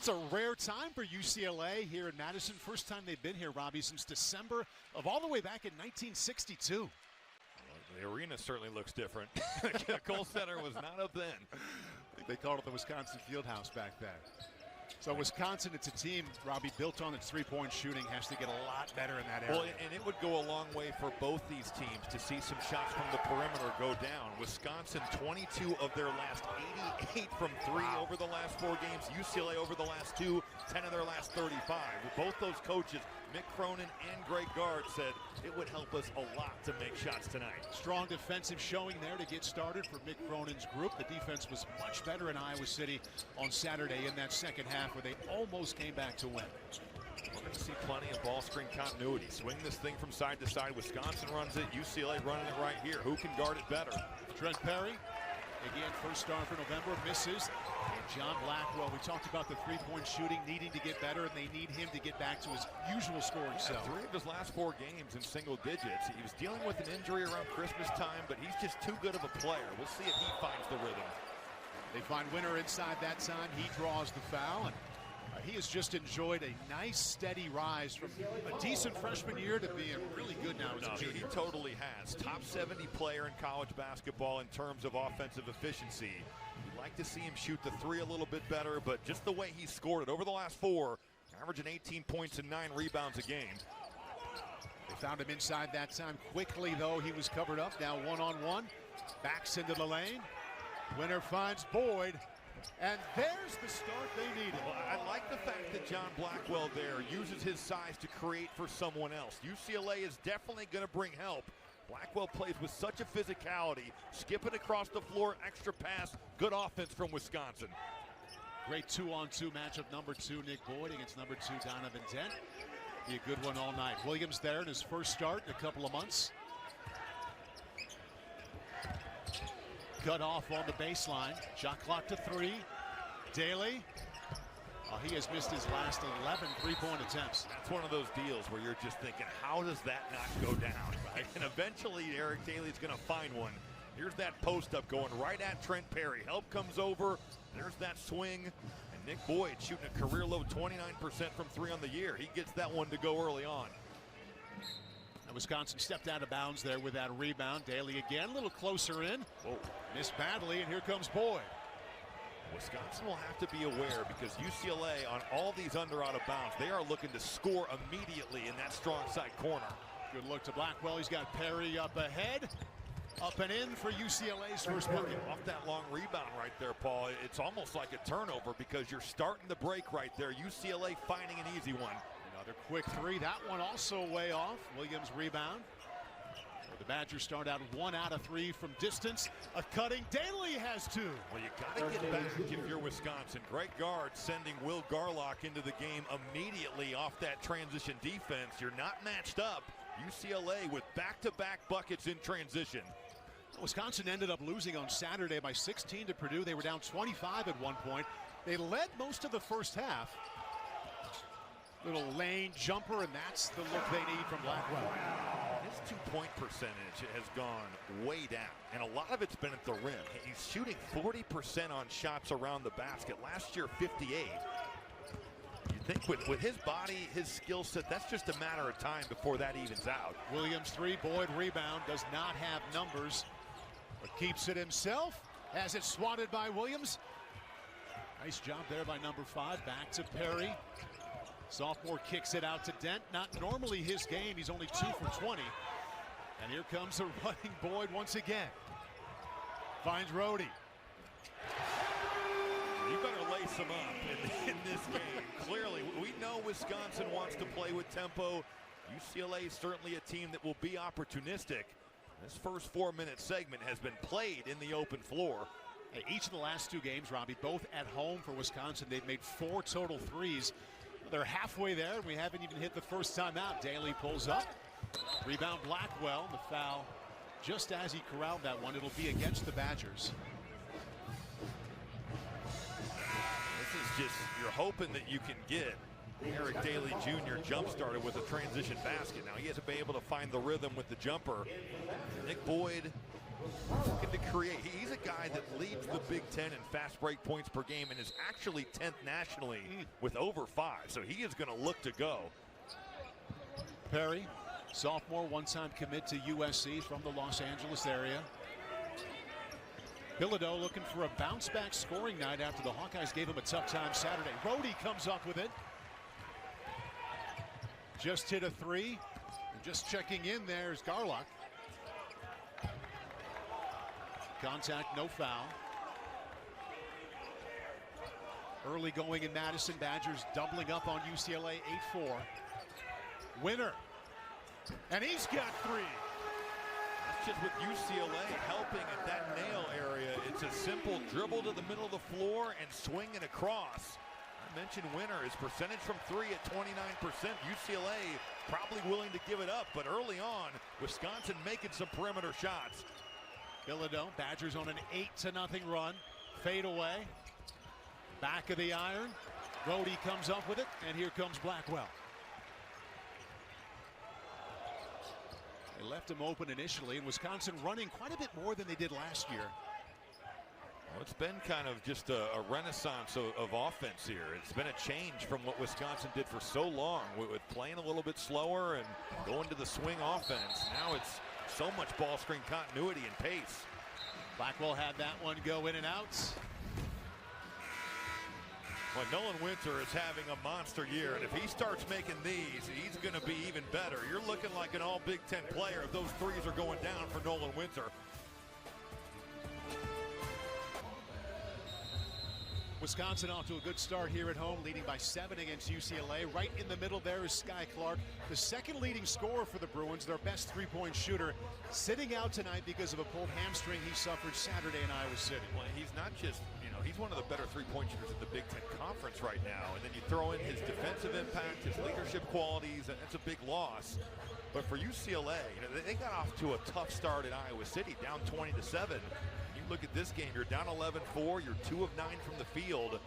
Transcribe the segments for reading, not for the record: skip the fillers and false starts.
It's a rare time for UCLA here in Madison. First time they've been here, Robbie, since December of all the way back in 1962. Well, the arena certainly looks different. Kohl Center was not up then. I think they called it the Wisconsin Fieldhouse back then. So Wisconsin, it's a team, Robbie, built on its three-point shooting, has to get a lot better in that area. Well, and it would go a long way for both these teams to see some shots from the perimeter go down. Wisconsin, 22 of their last 88 from three over the last 4 games. UCLA over the last 2, 10 of their last 35. Both those coaches, Mick Cronin and Greg Gard, said it would help us a lot to make shots tonight. Strong defensive showing there to get started for Mick Cronin's group. The defense was much better in Iowa City on Saturday in that second half, where they almost came back to win. We're going to see plenty of ball screen continuity. Swing this thing from side to side. Wisconsin runs it. UCLA running it right here. Who can guard it better? Trent Perry, again, first star for November, misses. And John Blackwell, we talked about the three-point shooting needing to get better, and they need him to get back to his usual scoring self. 3 of his last 4 games in single digits. He was dealing with an injury around Christmas time, but he's just too good of a player. We'll see if he finds the rhythm. They find Winter inside that time. He draws the foul, and he has just enjoyed a nice, steady rise from a decent freshman year to being really good now as a junior. He totally has. Top 70 player in college basketball in terms of offensive efficiency. You'd like to see him shoot the 3 a little bit better, but just the way he scored it over the last 4, averaging 18 points and 9 rebounds a game. They found him inside that time. Quickly, though, he was covered up. Now one-on-one. Backs into the lane. Winter finds Boyd. And there's the start they needed. Well, I like the fact that John Blackwell there uses his size to create for someone else. UCLA is definitely going to bring help. Blackwell plays with such a physicality, skipping across the floor, extra pass, good offense from Wisconsin. Great 2-on-2 matchup, number 2 Nick Boyd against number 2 Donovan Dent. Be a good one all night. Williams there in his first start in a couple of months. Cut off on the baseline. Shot clock to 3. Daly. He has missed his last 11 three-point attempts. That's one of those deals where you're just thinking, how does that not go down? Right? And eventually Eric Daly's going to find one. Here's that post-up going right at Trent Perry. Help comes over. There's that swing. And Nick Boyd shooting a career-low 29% from 3 on the year. He gets that one to go early on. And Wisconsin stepped out of bounds there with that rebound. Daly again, a little closer in. Whoa. Missed badly, and here comes Boyd. Wisconsin will have to be aware because UCLA on all these under out of bounds, they are looking to score immediately in that strong side corner. Good look to Blackwell. He's got Perry up ahead. Up and in for UCLA's first bucket. Off that long rebound right there, Paul. It's almost like a turnover because you're starting the break right there. UCLA finding an easy one. Another quick 3. That one also way off. Williams rebound. The Badgers start out 1 out of 3 from distance. A cutting. Daly has 2. Well, you got to get back if you're Wisconsin. Greg Gard sending Will Garlock into the game immediately off that transition defense. You're not matched up. UCLA with back-to-back buckets in transition. Wisconsin ended up losing on Saturday by 16 to Purdue. They were down 25 at one point. They led most of the first half. Little lane jumper, and that's the look they need from Blackwell. His two-point percentage has gone way down, and a lot of it's been at the rim. He's shooting 40% on shots around the basket. Last year, 58. You think with his body, his skill set, that's just a matter of time before that evens out. Williams 3, Boyd rebound, does not have numbers, but keeps it himself. Has it swatted by Williams. Nice job there by number 5. Back to Perry. Sophomore kicks it out to Dent. Not normally his game. He's only 2 for 20. And here comes a running Boyd once again. Finds Rhodey. You better lace him up in this game. Clearly, we know Wisconsin wants to play with tempo. UCLA is certainly a team that will be opportunistic. This first 4-minute segment has been played in the open floor. Each of the last 2 games, Robbie, both at home for Wisconsin. They've made 4 total threes. They're halfway there, and we haven't even hit the first time out. Daly pulls up. Rebound Blackwell. The foul just as he corralled that one. It'll be against the Badgers. This is just, you're hoping that you can get Eric Daly Jr. jump started with a transition basket. Now he hasn't been able to find the rhythm with the jumper. Nick Boyd looking to create. He's a guy that leads the Big Ten in fast break points per game and is actually 10th nationally with over 5. So he is going to look to go. Perry, sophomore, one-time commit to USC from the Los Angeles area. Bilodeau looking for a bounce-back scoring night after the Hawkeyes gave him a tough time Saturday. Rhodey comes up with it. Just hit a three. And just checking in there is Garlock. Contact, no foul. Early going in Madison. Badgers doubling up on UCLA, 8-4. Winner. And he's got 3. Just with UCLA helping at that nail area. It's a simple dribble to the middle of the floor and swing it across. I mentioned Winner, his percentage from 3 at 29%. UCLA probably willing to give it up, but early on, Wisconsin making some perimeter shots. Bilodeau, Badgers on an 8-0 run. Fade away. Back of the iron. Rhodey comes up with it, and here comes Blackwell. They left him open initially, and Wisconsin running quite a bit more than they did last year. Well, it's been kind of just a renaissance of offense here. It's been a change from what Wisconsin did for so long with playing a little bit slower and going to the swing offense. Now it's so much ball screen continuity and pace. Blackwell had that one go in and out. Well, Nolan Winter is having a monster year, and if he starts making these, he's going to be even better. You're looking like an all Big Ten player if those threes are going down for Nolan Winter. Wisconsin off to a good start here at home, leading by 7 against UCLA. Right in the middle there is Sky Clark, the second leading scorer for the Bruins, their best three-point shooter, sitting out tonight because of a pulled hamstring he suffered Saturday in Iowa City. Well, he's not just, he's one of the better three-point shooters in the Big Ten Conference right now. And then you throw in his defensive impact, his leadership qualities, and that's a big loss. But for UCLA, they got off to a tough start at Iowa City, down 20-7. Look at this game, you're down 11-4, you're 2 of 9 from the field.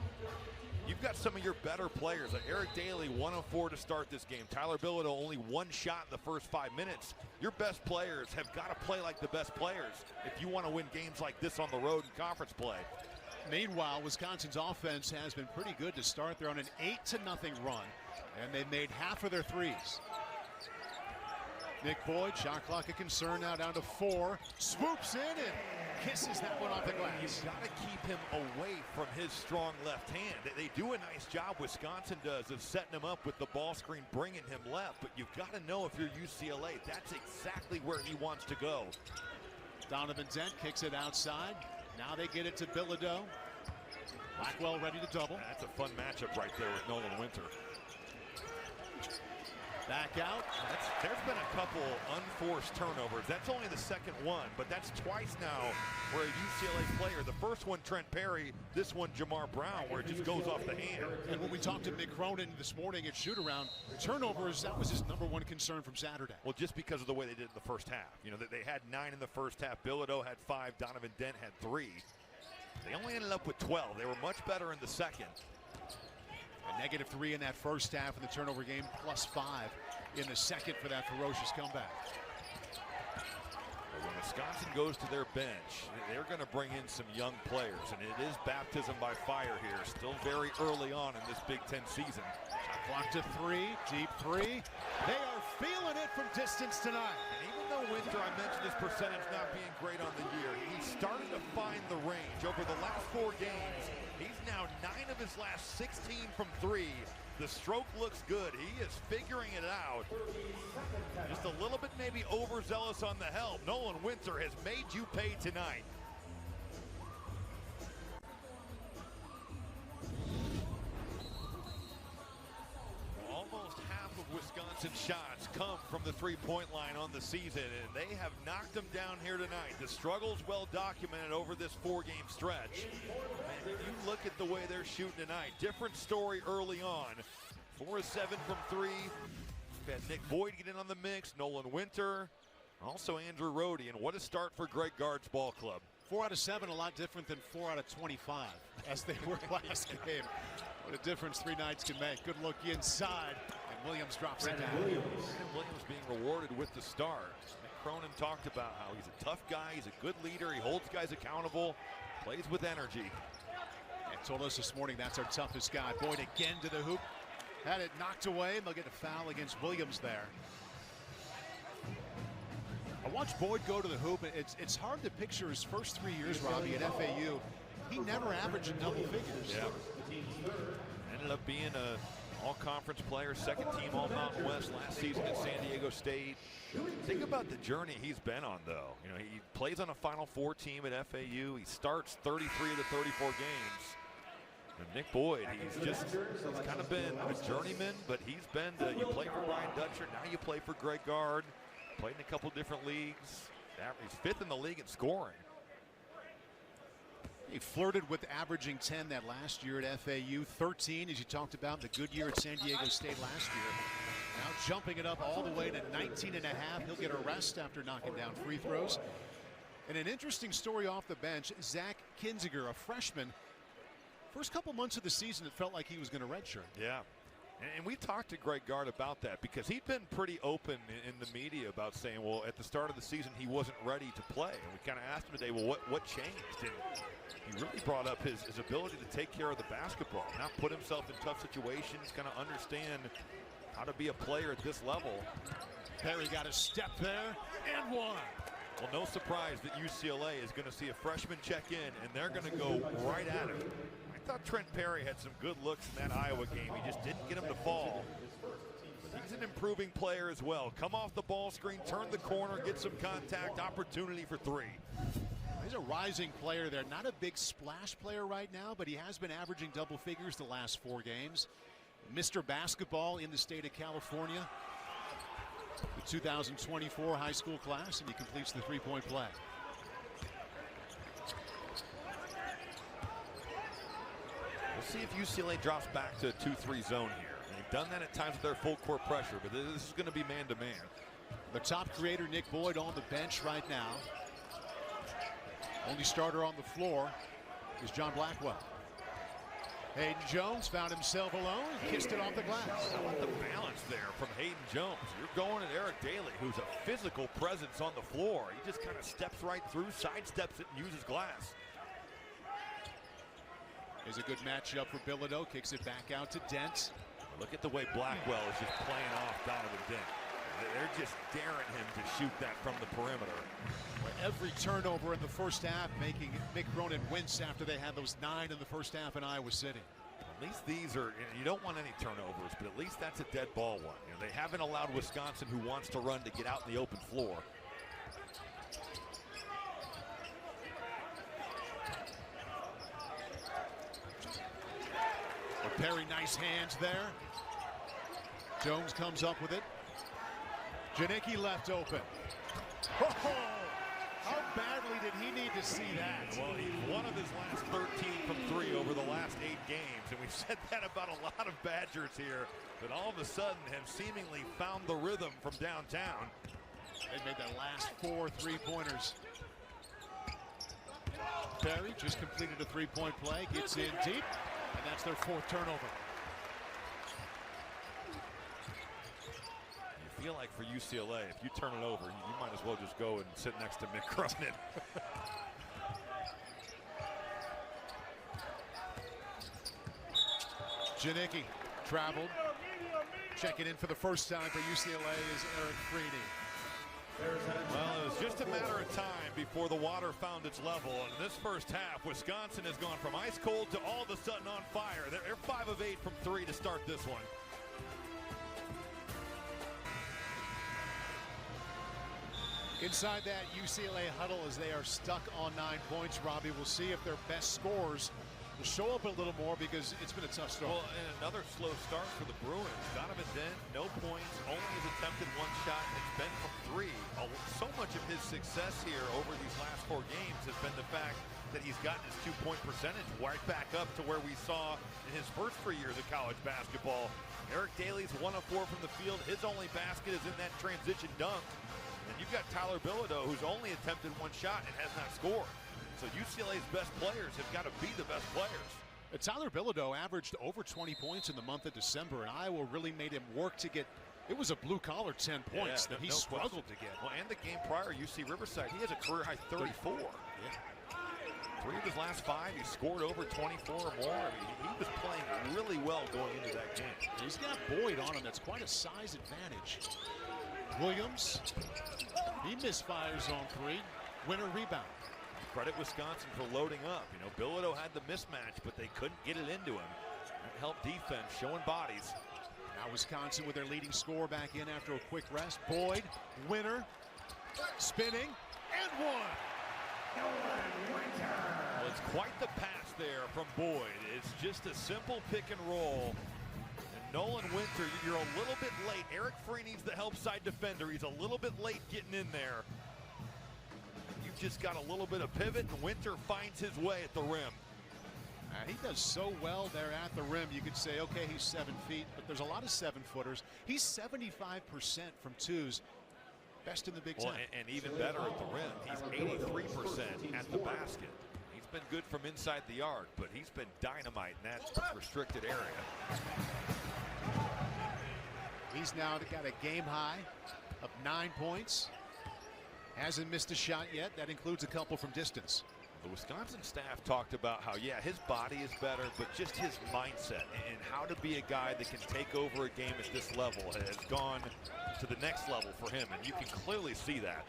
You've got some of your better players. Eric Daly, 1 of 4 to start this game. Tyler Bilodeau, only 1 shot in the first 5 minutes. Your best players have got to play like the best players if you want to win games like this on the road in conference play. Meanwhile, Wisconsin's offense has been pretty good to start. They're on an 8-0 run, and they've made half of their threes. Nick Boyd, shot clock a concern, now down to 4. Swoops in and kisses that one off the glass. You've got to keep him away from his strong left hand. They do a nice job, Wisconsin does, of setting him up with the ball screen, bringing him left. But you've got to know if you're UCLA, that's exactly where he wants to go. Donovan Dent kicks it outside. Now they get it to Bilodeau. Blackwell ready to double. That's a fun matchup right there with Nolan Winter. Back out. There's been a couple unforced turnovers. That's only the second one, but that's twice now where a UCLA player, the first one Trent Perry, this one Jamar Brown, where it just goes off the hand. And when we talked to Mick Cronin this morning at shoot-around, turnovers, that was his #1 concern from Saturday. Well, just because of the way they did it in the first half. They had 9 in the first half. Bilodeau had 5. Donovan Dent had 3. They only ended up with 12. They were much better in the second. A -3 in that first half in the turnover game, +5 in the second for that ferocious comeback. But when Wisconsin goes to their bench, they're going to bring in some young players, and it is baptism by fire here. Still very early on in this Big Ten season. Shot clock to 3, deep 3. They are feeling it from distance tonight. And even though Winter, I mentioned his percentage not being great on the year, he's starting to find the range. Over the last 4 games, he's now 9 of his last 16 from 3. The stroke looks good. He is figuring it out. Just a little bit maybe overzealous on the help. Nolan Winter has made you pay tonight. Almost half of Wisconsin's shots come from the three-point line on the season, and they have knocked them down here tonight. The struggle's well documented over this 4-game stretch. And if you look at the way they're shooting tonight, different story early on. 4 of 7 from 3. We've had Nick Boyd get in on the mix, Nolan Winter, also Andrew Rhodey, and what a start for Greg Gard's ball club. 4 out of 7, a lot different than 4 out of 25, as they were last game. What a difference 3 nights can make. Good look inside, and Williams drops it down. Williams being rewarded with the start. Cronin talked about how he's a tough guy, he's a good leader, he holds guys accountable, plays with energy. And told us this morning that's our toughest guy. Boyd again to the hoop. Had it knocked away, and they'll get a foul against Williams there. I watched Boyd go to the hoop. It's hard to picture his first 3 years, Robbie, at FAU. He never averaged in double figures. Yeah. Ended up being a all-conference player, second team All-Mountain West last season at San Diego State. Think about the journey he's been on, though. You know, he plays on a Final Four team at FAU. He starts 33 of the 34 games. And Nick Boyd, he's kind of been a journeyman, but he's been, you play for Brian Dutcher, now you play for Greg Gard. Played in a couple different leagues. He's fifth in the league in scoring. He flirted with averaging 10 that last year at FAU, 13 as you talked about, the good year at San Diego State last year. Now jumping it up all the way to 19 and a half. He'll get a rest after knocking down free throws. And an interesting story off the bench, Zach Kinziger, a freshman. First couple months of the season, it felt like he was going to redshirt. Yeah. And we talked to Greg Gard about that because he'd been pretty open in the media about saying, well, at the start of the season, he wasn't ready to play. And we kind of asked him today, well, what changed? And he really brought up his ability to take care of the basketball, not put himself in tough situations, kind of understand how to be a player at this level. Perry got a step there and one. Well, no surprise that UCLA is going to see a freshman check in, and they're going to go right at him. I thought Trent Perry had some good looks in that Iowa game. He just didn't get him to fall. He's an improving player as well. Come off the ball screen, turn the corner, get some contact, opportunity for three. He's a rising player there. Not a big splash player right now, but he has been averaging double figures the last 4 games. Mr. Basketball in the state of California. The 2024 high school class, and he completes the three-point play. We'll see if UCLA drops back to a 2-3 zone here. They've done that at times with their full court pressure, but this is going to be man-to-man. The top creator, Nick Boyd, on the bench right now. Only starter on the floor is John Blackwell. Hayden Jones found himself alone, kissed it off the glass. How about the balance there from Hayden Jones? You're going at Eric Daly, who's a physical presence on the floor. He just kind of steps right through, sidesteps it, and uses glass. Is a good matchup for Bilodeau. Kicks it back out to Dent. Look at the way Blackwell is just playing off Donovan Dent. They're just daring him to shoot that from the perimeter. Every turnover in the first half making Mick Cronin wince after they had those 9 in the first half in Iowa City. At least these are, you don't want any turnovers, but at least that's a dead ball one. You know, they haven't allowed Wisconsin, who wants to run, to get out in the open floor. Perry, nice hands there. Jones comes up with it. Janicki left open. Oh, how badly did he need to see that? Well, he's one of his last 13 from 3 over the last 8 games, and we've said that about a lot of Badgers here, that all of a sudden have seemingly found the rhythm from downtown. They made their last 4 3-pointers. Perry just completed a 3-point play, gets in deep, and that's their 4th turnover. You feel like for UCLA, if you turn it over, you might as well just go and sit next to Mick Cronin. Janicki traveled. Checking in for the first time for UCLA is Eric Freeney. Well, it was just a matter of time before the water found its level. And in this first half, Wisconsin has gone from ice cold to all of a sudden on fire. They're 5 of 8 from 3 to start this one. Inside that UCLA huddle as they are stuck on 9 points, Robbie, we'll see if their best scorers will show up a little more because it's been a tough start. Well, and another slow start for the Bruins. Donovan Dent, no points, only has attempted 1 shot. It's been from 3. So much of his success here over these last 4 games has been the fact that he's gotten his 2-point percentage right back up to where we saw in his first 3 years of college basketball. Eric Daly's 1 of 4 from the field. His only basket is in that transition dunk. And you've got Tyler Bilodeau, who's only attempted 1 shot and has not scored. So UCLA's best players have got to be the best players. Tyler Bilodeau averaged over 20 points in the month of December, and Iowa really made him work to get It was a blue-collar 10 points that he struggled to get. Well, and the game prior, UC Riverside, he has a career-high 34. Yeah. 3 of his last 5, he scored over 24 or more. I mean, he was playing really well going into that game. He's got Boyd on him. That's quite a size advantage. Williams, he misfires on 3. Winner rebound. Credit Wisconsin for loading up. You know, Bilodeau had the mismatch, but they couldn't get it into him. That helped defense, showing bodies. Now Wisconsin with their leading scorer back in after a quick rest. Boyd, Winner, spinning, and one. Well, it's quite the pass there from Boyd. It's just a simple pick and roll. And Nolan Winter, you're a little bit late. Eric Freeney's the help side defender. He's a little bit late getting in there. You've just got a little bit of pivot, and Winter finds his way at the rim. He does so well there at the rim. You could say, okay, he's 7 feet, but there's a lot of 7-footers. He's 75% from twos. Best in the Big Ten. And even better at the rim. He's 83% at the basket. He's been good from inside the arc, but he's been dynamite in that restricted area. He's now got a game high of 9 points. Hasn't missed a shot yet. That includes a couple from distance. The Wisconsin staff talked about how, yeah, his body is better, but just his mindset and how to be a guy that can take over a game at this level has gone to the next level for him, and you can clearly see that.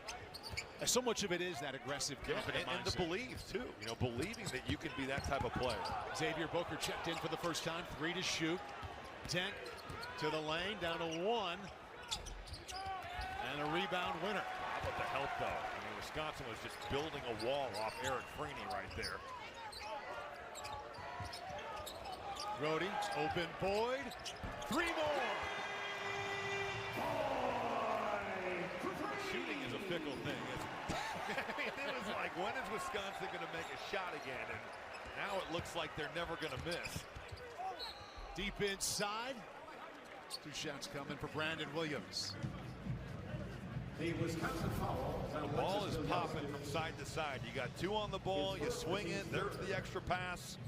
So much of it is that aggressive, confident mindset. And the belief, too. You know, believing that you can be that type of player. Xavier Booker checked in for the first time. 3 to shoot. Dent to the lane, down to 1. And a rebound Winner. How about the help, though? I mean, Wisconsin was just building a wall off Eric Freeney right there. Brody, open Boyd. 3 more. Shooting is a fickle thing, isn't it? I mean, it was like, when is Wisconsin going to make a shot again? And now it looks like they're never going to miss. Deep inside. 2 shots coming for Brandon Williams. The Wisconsin foul. The ball is popping from side to side. You got 2 on the ball, you swing it, there's the extra pass.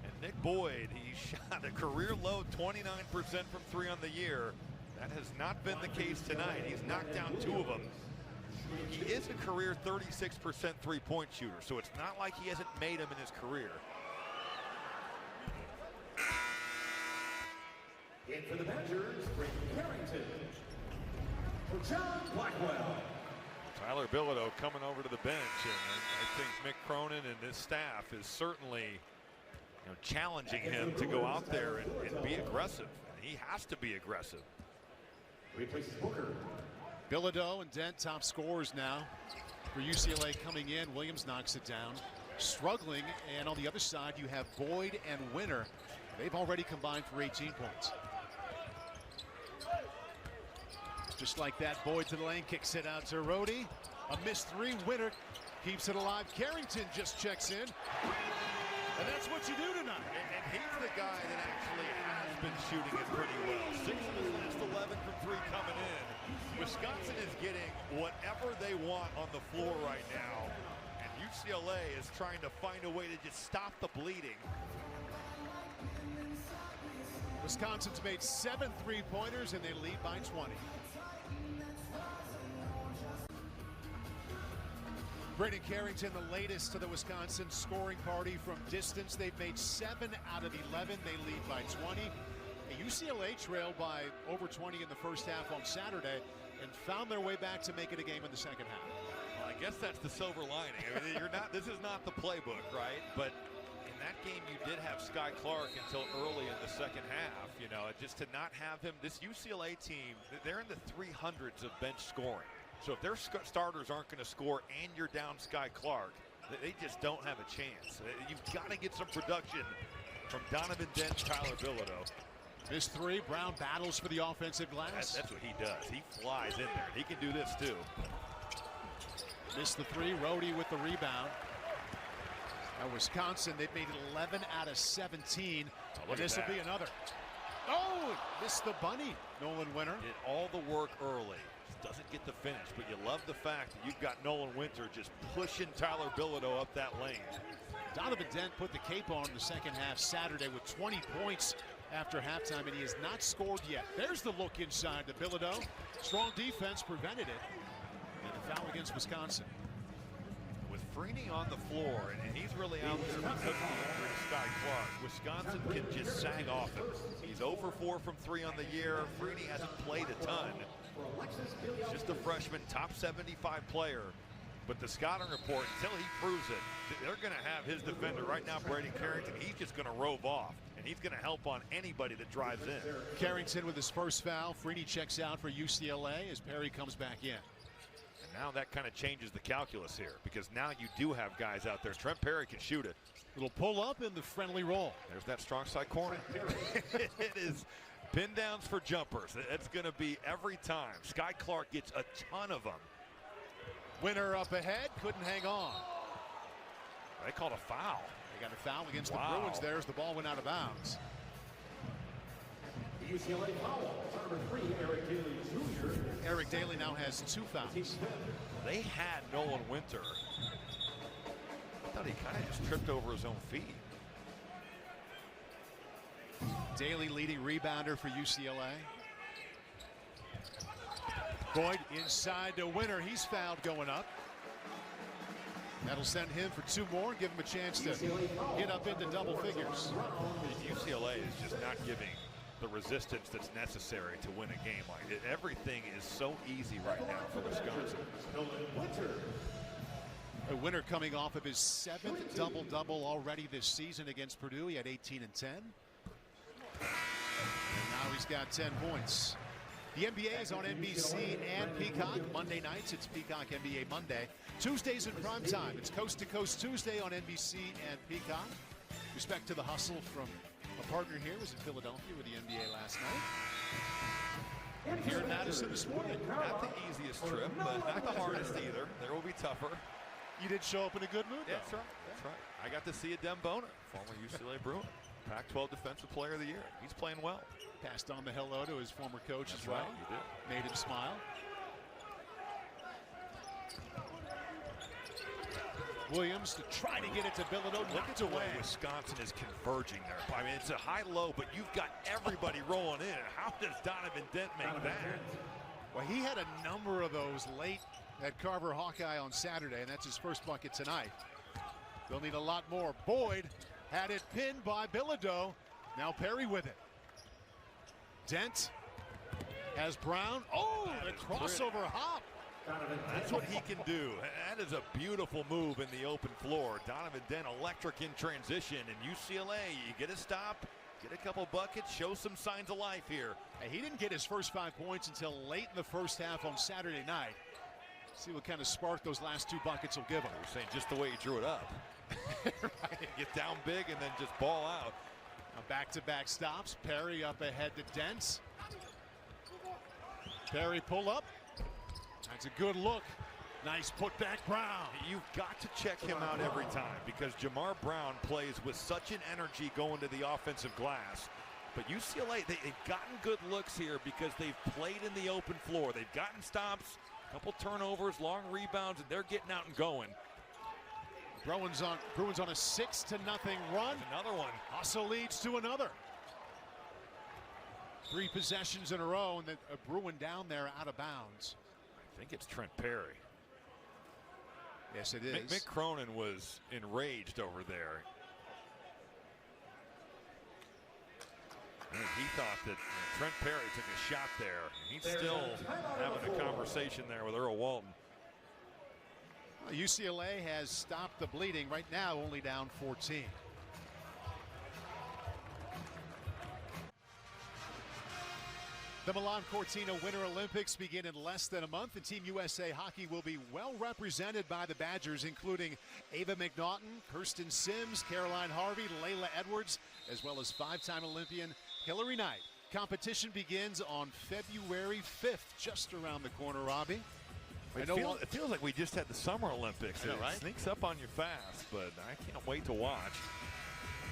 And Nick Boyd, he shot a career low 29% from 3 on the year. That has not been the case tonight. He's knocked down 2 of them. He is a career 36% three-point shooter, so it's not like he hasn't made them in his career. In for the Badgers, Rick Carrington. For John Blackwell. Tyler Bilodeau coming over to the bench, and I think Mick Cronin and his staff is certainly, challenging him to go out there and be aggressive. He has to be aggressive. Replaces Booker. Bilodeau and Dent top scorers now for UCLA coming in. Williams knocks it down. Struggling, and on the other side you have Boyd and Winner. They've already combined for 18 points. Just like that, Boyd to the lane, kicks it out to Rhodey. A missed 3, Winner keeps it alive. Carrington just checks in. And that's what you do tonight. And he's the guy that actually has been shooting it pretty well. 6 of his last 11 from 3 coming in. Wisconsin is getting whatever they want on the floor right now. And UCLA is trying to find a way to just stop the bleeding. Wisconsin's made 7 3-pointers and they lead by 20. Brandon Carrington, the latest to the Wisconsin scoring party from distance. They've made 7 out of 11. They lead by 20. UCLA trailed by over 20 in the first half on Saturday and found their way back to make it a game in the second half. Well, I guess that's the silver lining. I mean, this is not the playbook, right? But in that game, you did have Sky Clark until early in the second half. Just to not have him, this UCLA team, they're in the 300s of bench scoring. So if their starters aren't going to score and you're down Sky Clark, they just don't have a chance. You've got to get some production from Donovan Dent and Tyler Bilodeau. Missed 3. Brown battles for the offensive glass. That's what he does. He flies in there. He can do this too. Missed the 3. Rhodey with the rebound. Now Wisconsin, they've made 11 out of 17. And this will be another. Oh, missed the bunny. Nolan Winter. Did all the work early. Doesn't get the finish, but you love the fact that you've got Nolan Winter just pushing Tyler Bilodeau up that lane. Donovan Dent put the cape on in the second half Saturday with 20 points after halftime, and he has not scored yet. There's the look inside to Bilodeau. Strong defense prevented it. And a foul against Wisconsin. With Freeney on the floor, and he's really out there because of the injury to Sky Clark, Wisconsin can just sag off him. He's 0 for 4 from 3 on the year. Freeney hasn't played a ton. He's just a freshman, top 75 player. But the scouting report, until he proves it, they're going to have his defender right now, Brady Carrington. He's just going to rove off, and he's going to help on anybody that drives in. Carrington with his first foul. Freeney checks out for UCLA as Perry comes back in. And now that kind of changes the calculus here, because now you do have guys out there. Trent Perry can shoot it. Little pull up in the friendly roll. There's that strong side corner. It is pin downs for jumpers. It's going to be every time. Sky Clark gets a ton of them. Winner up ahead, couldn't hang on. They called a foul. They got a foul against the Bruins there as the ball went out of bounds. UCLA foul, number 3, Eric Daly Jr. Eric Daly now has 2 fouls. They had Nolan Winter. I thought he kind of just tripped over his own feet. Daly leading rebounder for UCLA. Boyd inside to Winter. He's fouled going up. That'll send him for 2 more and give him a chance to get up into double figures. UCLA is just not giving the resistance that's necessary to win a game like it. Everything is so easy right now for Wisconsin. Winter coming off of his 7th double-double already this season against Purdue. He had 18 and 10. And now he's got 10 points. The NBA is on NBC and Peacock. Monday nights, it's Peacock NBA Monday. Tuesdays in prime time, it's Coast to Coast Tuesday on NBC and Peacock. Respect to the hustle from a partner here, was in Philadelphia with the NBA last night. And here in Madison this morning. Not the easiest trip, but not the hardest either. There will be tougher. You did show up in a good mood, though. That's right. That's right. I got to see Adem Bona, former UCLA Bruin, Pac-12 Defensive Player of the Year. He's playing well. Passed on the hello to his former coach as well. Right, he did. Made him smile. Williams to try to get it to Bilodeau. Look at the way Wisconsin is converging there. I mean, it's a high-low, but you've got everybody rolling in. How does Donovan Dent make that? Well, he had a number of those late at Carver Hawkeye on Saturday, and that's his first bucket tonight. They'll need a lot more. Boyd had it pinned by Bilodeau. Now Perry with it. Dent has Brown. Oh, the crossover hop. That's what he can do. That is a beautiful move in the open floor. Donovan Dent electric in transition. And UCLA, you get a stop, get a couple buckets, show some signs of life here. Hey, he didn't get his first 5 points until late in the first half on Saturday night. See what kind of spark those last 2 buckets will give him. You're saying just the way he drew it up. Right. Get down big and then just ball out. Now back-to-back stops. Perry up ahead to Dent. Perry pull up. That's a good look. Nice putback, Brown. You've got to check him out every time because Jamar Brown plays with such an energy going to the offensive glass. But UCLA, they've gotten good looks here because they've played in the open floor. They've gotten stops, a couple turnovers, long rebounds, and they're getting out and going. Bruins on a 6-0 run. Another one. Also leads to another. 3 possessions in a row, and a Bruin down there out of bounds. I think it's Trent Perry. Yes, it is. Mick Cronin was enraged over there. He thought that Trent Perry took a shot there. He's still having a conversation there with Earl Walton. Well, UCLA has stopped the bleeding right now, only down 14. The Milan Cortina Winter Olympics begin in less than a month, and Team USA Hockey will be well represented by the Badgers, including Ava McNaughton, Kirsten Sims, Caroline Harvey, Layla Edwards, as well as 5-time Olympian Hillary Knight. Competition begins on February 5th, just around the corner, Robbie. It feels like we just had the Summer Olympics. I know, right? It sneaks up on you fast, but I can't wait to watch.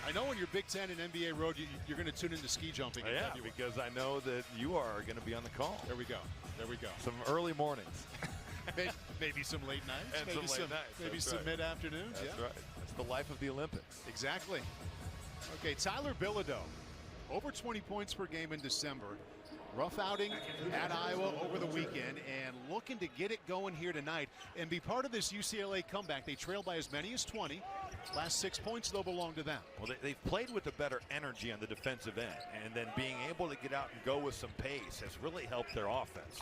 I know on your Big Ten and NBA road, you're going to tune into ski jumping. Yeah, because I know that you are going to be on the call. There we go. There we go. Some early mornings. maybe some late nights. And maybe some late nights. Maybe some mid-afternoons. That's right. That's the life of the Olympics. Exactly. Okay, Tyler Bilodeau Over 20 points per game in December. Rough outing at Iowa over the weekend, and looking to get it going here tonight and be part of this UCLA comeback. They trailed by as many as 20. Last 6 points, though, belong to them. Well, they've played with a better energy on the defensive end, and then being able to get out and go with some pace has really helped their offense.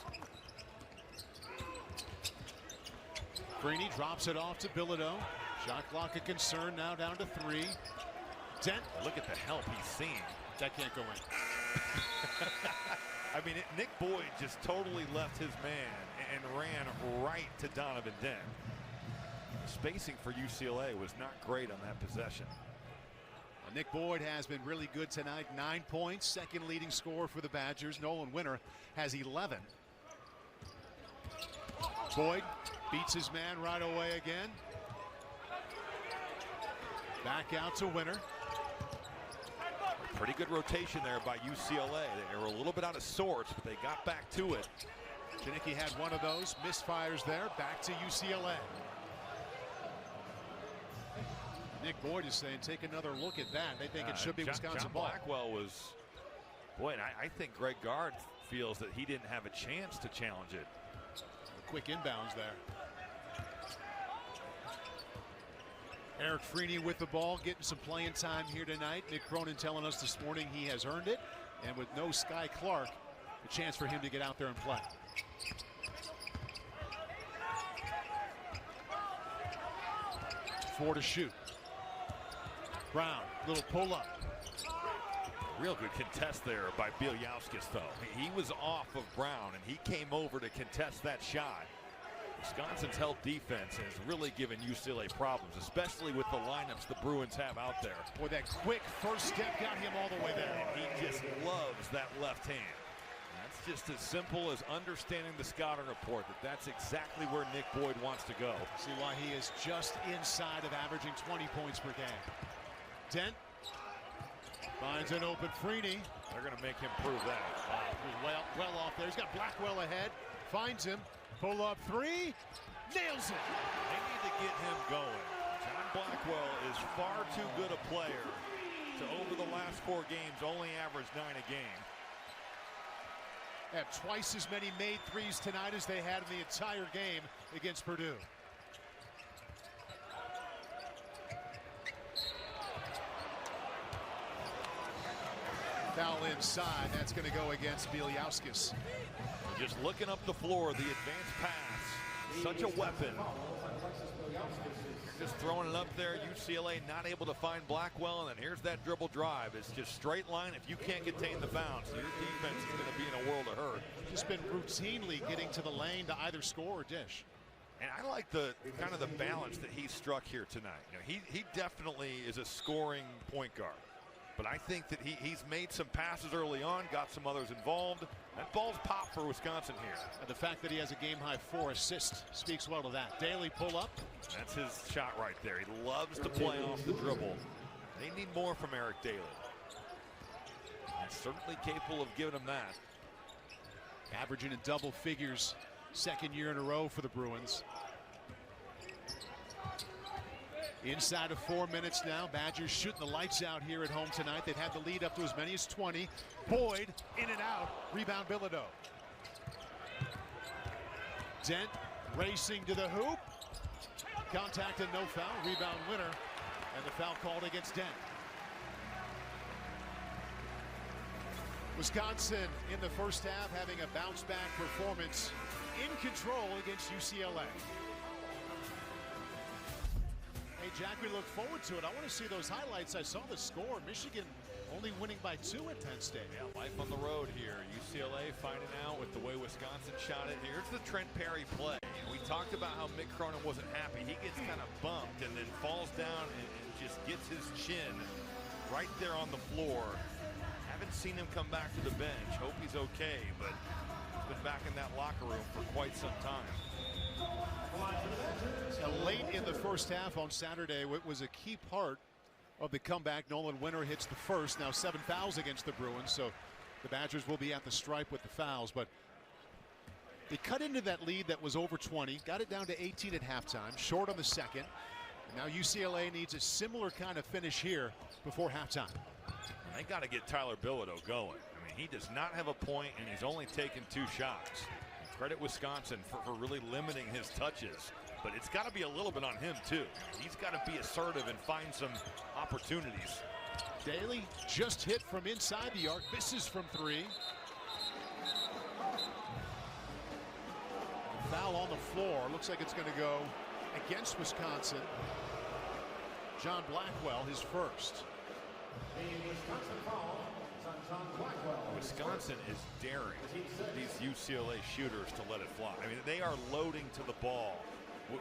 Freeney drops it off to Bilodeau. Shot clock a concern, now down to 3. Dent. Look at the help he's seeing. That can't go in. I mean, Nick Boyd just totally left his man and ran right to Donovan Dent. Spacing for UCLA was not great on that possession. Nick Boyd has been really good tonight. 9 points, second leading scorer for the Badgers. Nolan Winter has 11. Boyd beats his man right away again. Back out to Winter. Pretty good rotation there by UCLA. They were a little bit out of sorts, but they got back to it. Janicki had one of those misfires there. Back to UCLA. Nick Boyd is saying, take another look at that. They think it should be Wisconsin John ball. Blackwell was, boy, and I think Greg Gard feels that he didn't have a chance to challenge it. A quick inbounds there. Eric Freeney with the ball, getting some playing time here tonight. Nick Cronin telling us this morning he has earned it. And with no Sky Clark, a chance for him to get out there and play. Four to shoot. Brown, little pull up. Real good contest there by Bieljauskas, though. He was off of Brown, and he came over to contest that shot. Wisconsin's help defense has really given UCLA problems, especially with the lineups the Bruins have out there. Boy, that quick first step got him all the way there. And he just loves that left hand. That's just as simple as understanding the scouting report, that's exactly where Nick Boyd wants to go. See why he is just inside of averaging 20 points per game. Dent finds an open Freeney. They're going to make him prove that. Wow, well off there. He's got Blackwell ahead. Finds him. Pull up 3. Nails it. They need to get him going. John Blackwell is far too good a player to, over the last 4 games, only average 9 a game. Have twice as many made threes tonight as they had in the entire game against Purdue. Foul inside. That's going to go against Bieljauskas. Just looking up the floor, the advanced pass, such a weapon. Just throwing it up there. UCLA not able to find Blackwell, and then here's that dribble drive. It's just straight line. If you can't contain the bounce, your defense is going to be in a world of hurt. Just been routinely getting to the lane to either score or dish. And I like the kind of the balance that he struck here tonight. You know, he definitely is a scoring point guard. But I think that he's made some passes early on, got some others involved. That ball's popped for Wisconsin here. And the fact that he has a game-high 4 assists speaks well to that. Daly pull up. That's his shot right there. He loves to play off the dribble. They need more from Eric Daly. He's certainly capable of giving them that. Averaging in double figures, second year in a row for the Bruins. Inside of 4 minutes now. Badgers shooting the lights out here at home tonight. They've had the lead up to as many as 20. Boyd in and out. Rebound Bilodeau. Dent racing to the hoop. Contact and no foul. Rebound Winter. And the foul called against Dent. Wisconsin in the first half having a bounce back performance in control against UCLA. Hey, Jack, we look forward to it. I want to see those highlights. I saw the score. Michigan only winning by 2 at Penn State. Yeah, life on the road here. UCLA finding out with the way Wisconsin shot it. Here's the Trent Perry play. We talked about how Mick Cronin wasn't happy. He gets kind of bumped and then falls down and just gets his chin right there on the floor. Haven't seen him come back to the bench. Hope he's okay, but he's been back in that locker room for quite some time. Late in the first half on Saturday, it was a key part of the comeback. Nolan Winter hits the first. Now 7 fouls against the Bruins, so the Badgers will be at the stripe with the fouls. But they cut into that lead that was over 20, got it down to 18 at halftime, short on the second. And now UCLA needs a similar kind of finish here before halftime. They got to get Tyler Bilodeau going. I mean, he does not have a point, and he's only taken 2 shots. And credit Wisconsin for really limiting his touches. But it's got to be a little bit on him, too. He's got to be assertive and find some opportunities. Daly just hit from inside the arc, misses from 3. Foul on the floor. Looks like it's going to go against Wisconsin. John Blackwell, his first. The Wisconsin foul is on John Blackwell. Wisconsin is daring these UCLA shooters to let it fly. I mean, they are loading to the ball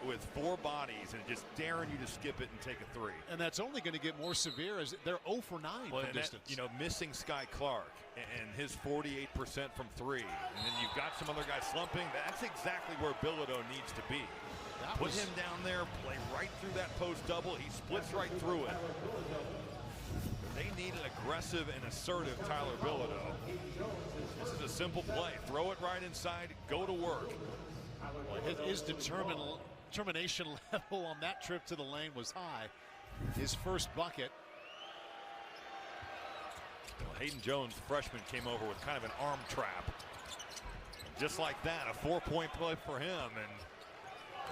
with 4 bodies and just daring you to skip it and take a 3. And that's only going to get more severe as they're 0 for 9 from distance. You know, missing Sky Clark and his 48% from 3. And then you've got some other guys slumping. That's exactly where Bilodeau needs to be. Put him down there, play right through that post double. He splits right through it. They need an aggressive and assertive Tyler Bilodeau. This is a simple play. Throw it right inside, go to work. Well, his determination level on that trip to the lane was high. His first bucket. Well, Hayden Jones, freshman, came over with kind of an arm trap. Just like that, a 4-point play for him, and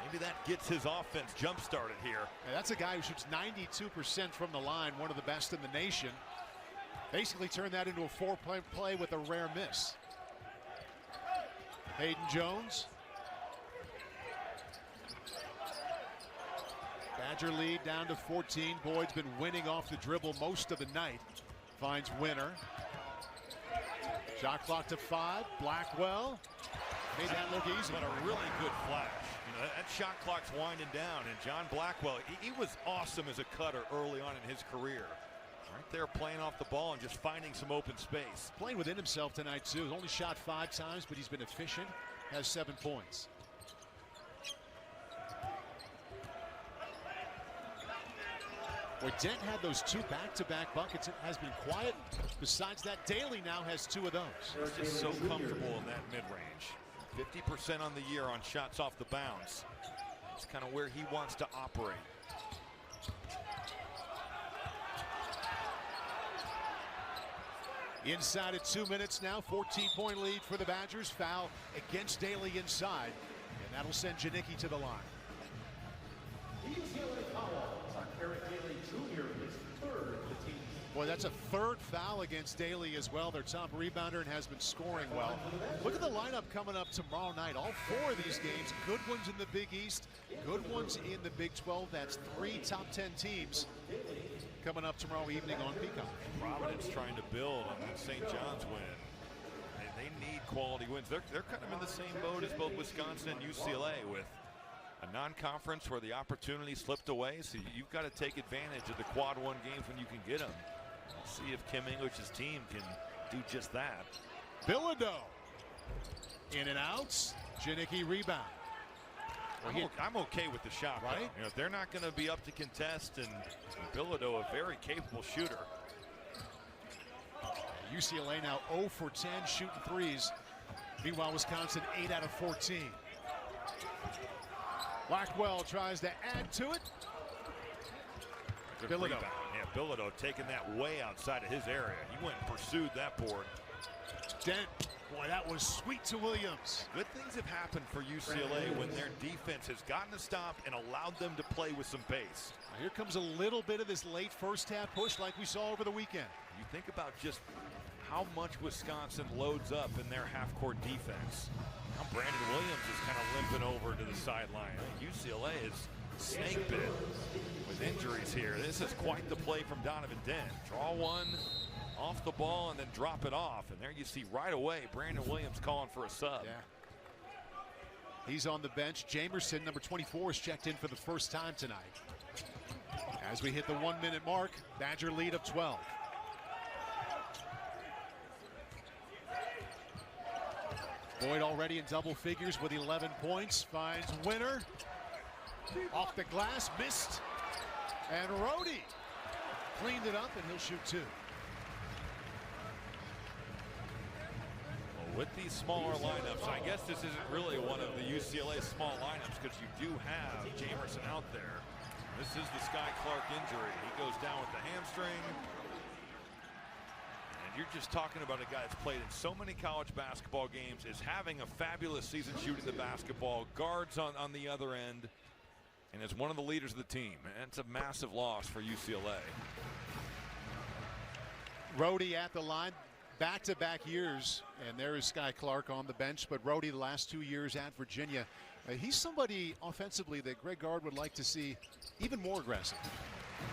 maybe that gets his offense jump-started here. Yeah, that's a guy who shoots 92% from the line, one of the best in the nation. Basically turned that into a 4-point play with a rare miss. Hayden Jones. Badger lead down to 14. Boyd's been winning off the dribble most of the night. Finds Winner. Shot clock to 5. Blackwell made that look easy. But a really good flash. You know, that shot clock's winding down, and John Blackwell, he was awesome as a cutter early on in his career. Right there playing off the ball and just finding some open space. Playing within himself tonight, too. He's only shot 5 times, but he's been efficient. Has 7 points. Where Dent had those 2 back-to-back buckets, it has been quiet. Besides that, Daly now has 2 of those. He's just so comfortable in that mid-range. 50% on the year on shots off the bounce. It's kind of where he wants to operate. Inside at 2 minutes now, 14-point lead for the Badgers. Foul against Daly inside, and that'll send Janicki to the line. UCLA foul on Eric Daly Jr., his 3rd of the team. Boy, that's a 3rd foul against Daly as well. Their top rebounder and has been scoring well. Look at the lineup coming up tomorrow night. All 4 of these games, good ones in the Big East, good ones in the Big 12. That's 3 top 10 teams coming up tomorrow evening on Peacock. Providence trying to build on that St. John's win. They need quality wins. They're kind of in the same boat as both Wisconsin and UCLA with a non-conference where the opportunity slipped away. So you've got to take advantage of the quad 1 games when you can get them. See if Kim English's team can do just that. Bilodeau in and out. Janicki rebound. I'm okay with the shot, right? You know, if they're not going to be up to contest, and Bilodeau, a very capable shooter. UCLA now 0 for 10 shooting threes. Meanwhile, Wisconsin 8 out of 14. Blackwell tries to add to it. Good Bilodeau. rebound. Yeah, Bilodeau taking that way outside of his area. He went and pursued that board. Dent. Boy, that was sweet to Williams. Good things have happened for UCLA when their defense has gotten a stop and allowed them to play with some pace. Now here comes a little bit of this late first half push like we saw over the weekend. You think about just how much Wisconsin loads up in their half-court defense. Now Brandon Williams is kind of limping over to the sideline. UCLA is snake bit with injuries here. This is quite the play from Donovan Dent. Draw one off the ball and then drop it off. And there you see right away Brandon Williams calling for a sub. Yeah. He's on the bench. Jamerson, number 24, is checked in for the first time tonight. As we hit the 1 minute mark, Badger lead of 12. Boyd already in double figures with 11 points. Finds Winner. Off the glass, missed. And Rhodey cleaned it up, and he'll shoot 2. Well, with these smaller lineups, I guess this isn't really one of the UCLA small lineups because you do have Jamerson out there. This is the Sky Clark injury. He goes down with the hamstring. you're just talking about a guy that's played in so many college basketball games, is having a fabulous season shooting the basketball, guards on the other end, and is one of the leaders of the team. And it's a massive loss for UCLA. Rhodey at the line, back-to-back years, and there is Sky Clark on the bench. But Rhodey, the last 2 years at Virginia, he's somebody offensively that Greg Gard would like to see even more aggressive.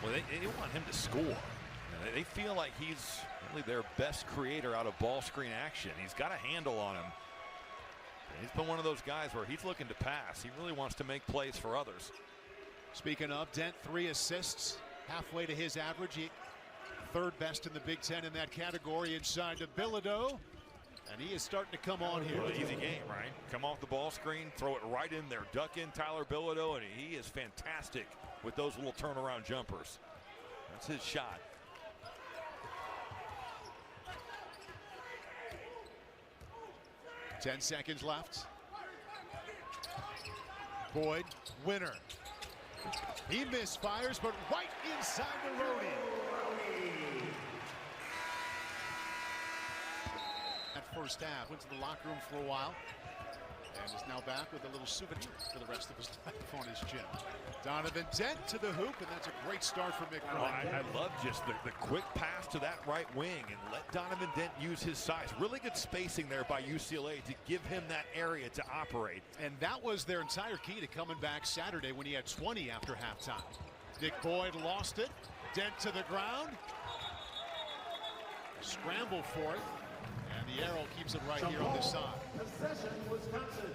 Well, they want him to score. They feel like he's really their best creator out of ball screen action. He's got a handle on him. He's been one of those guys where he's looking to pass. He really wants to make plays for others. Speaking of, Dent, 3 assists, halfway to his average. He third best in the Big Ten in that category. Inside to Bilodeau, and he is starting to come on here. Well, easy game, right? Come off the ball screen, throw it right in there, duck in Tyler Bilodeau, and he is fantastic with those little turnaround jumpers. That's his shot. Ten seconds left. Boyd, winner. He misfires, but right inside the Rhodey. That first half, went to the locker room for a while, and is now back with a little souvenir for the rest of his life on his chin. Donovan Dent to the hoop, and that's a great start for McBride. I love just the quick pass to that right wing and let Donovan Dent use his size. Really good spacing there by UCLA to give him that area to operate. And that was their entire key to coming back Saturday when he had 20 after halftime. Nick Boyd lost it. Dent to the ground. Scramble for it. And the arrow keeps it right here on this side. Possession, Wisconsin.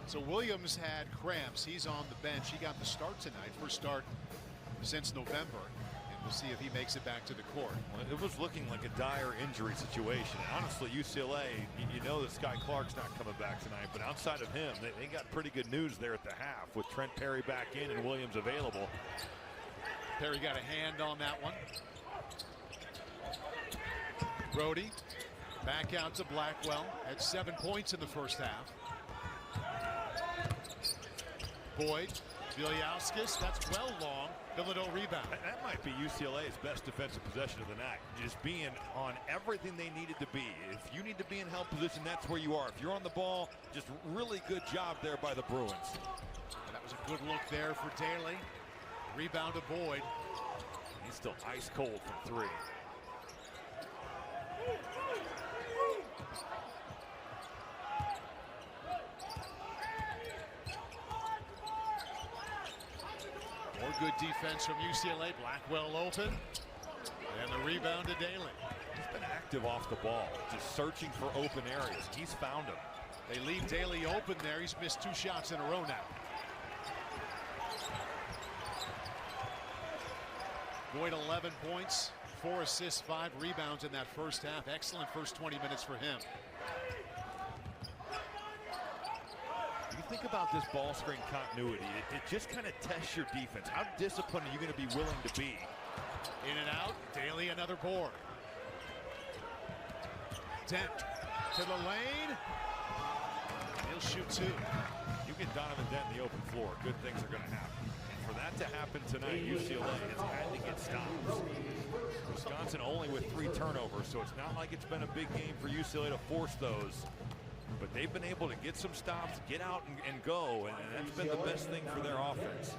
So Williams had cramps. He's on the bench. He got the start tonight. First start since November. And we'll see if he makes it back to the court. Well, it was looking like a dire injury situation. Honestly, UCLA, you know that Sky Clark's not coming back tonight. But outside of him, they got pretty good news there at the half with Trent Perry back in and Williams available. Perry got a hand on that one. Rhodey back out to Blackwell. Had 7 points in the first half. Boyd, Viliauskas, that's well long. Bilodeau rebound. That might be UCLA's best defensive possession of the night. Just being on everything they needed to be. If you need to be in help position, that's where you are. If you're on the ball, just really good job there by the Bruins. That was a good look there for Daly. Rebound to Boyd. He's still ice cold from 3. More good defense from UCLA. Blackwell open. And the rebound to Daly. He's been active off the ball, just searching for open areas. He's found them. They leave Daly open there. He's missed 2 shots in a row now. Boyd 11 points, 4 assists, 5 rebounds in that first half. Excellent first 20 minutes for him. You think about this ball screen continuity, it just kind of tests your defense. How disciplined are you going to be willing to be? In and out. Daly another board. Dent to the lane. He'll shoot 2. You get Donovan Dent in the open floor, good things are going to happen. And for that to happen tonight, UCLA has had to get stops. Wisconsin only with 3 turnovers, so it's not like it's been a big game for UCLA to force those. But they've been able to get some stops, get out and go, and that's been the best thing for their offense.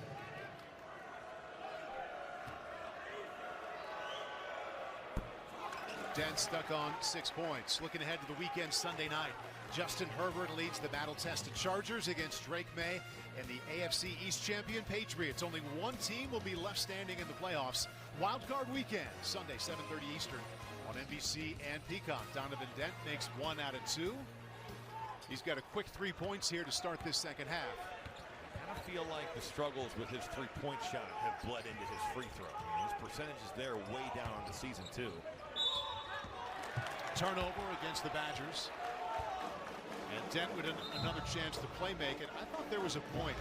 Dent stuck on 6 points. Looking ahead to the weekend Sunday night. Justin Herbert leads the battle-tested Chargers against Drake May and the AFC East champion Patriots. Only one team will be left standing in the playoffs. Wild Card Weekend, Sunday, 7:30 Eastern on NBC and Peacock. Donovan Dent makes 1 out of 2. He's got a quick 3 points here to start this second half. I kind of feel like the struggles with his 3-point shot have bled into his free throw. I mean, his percentages there way down on the season, too. Turnover against the Badgers. And Dent with another chance to play make it. I thought there was a point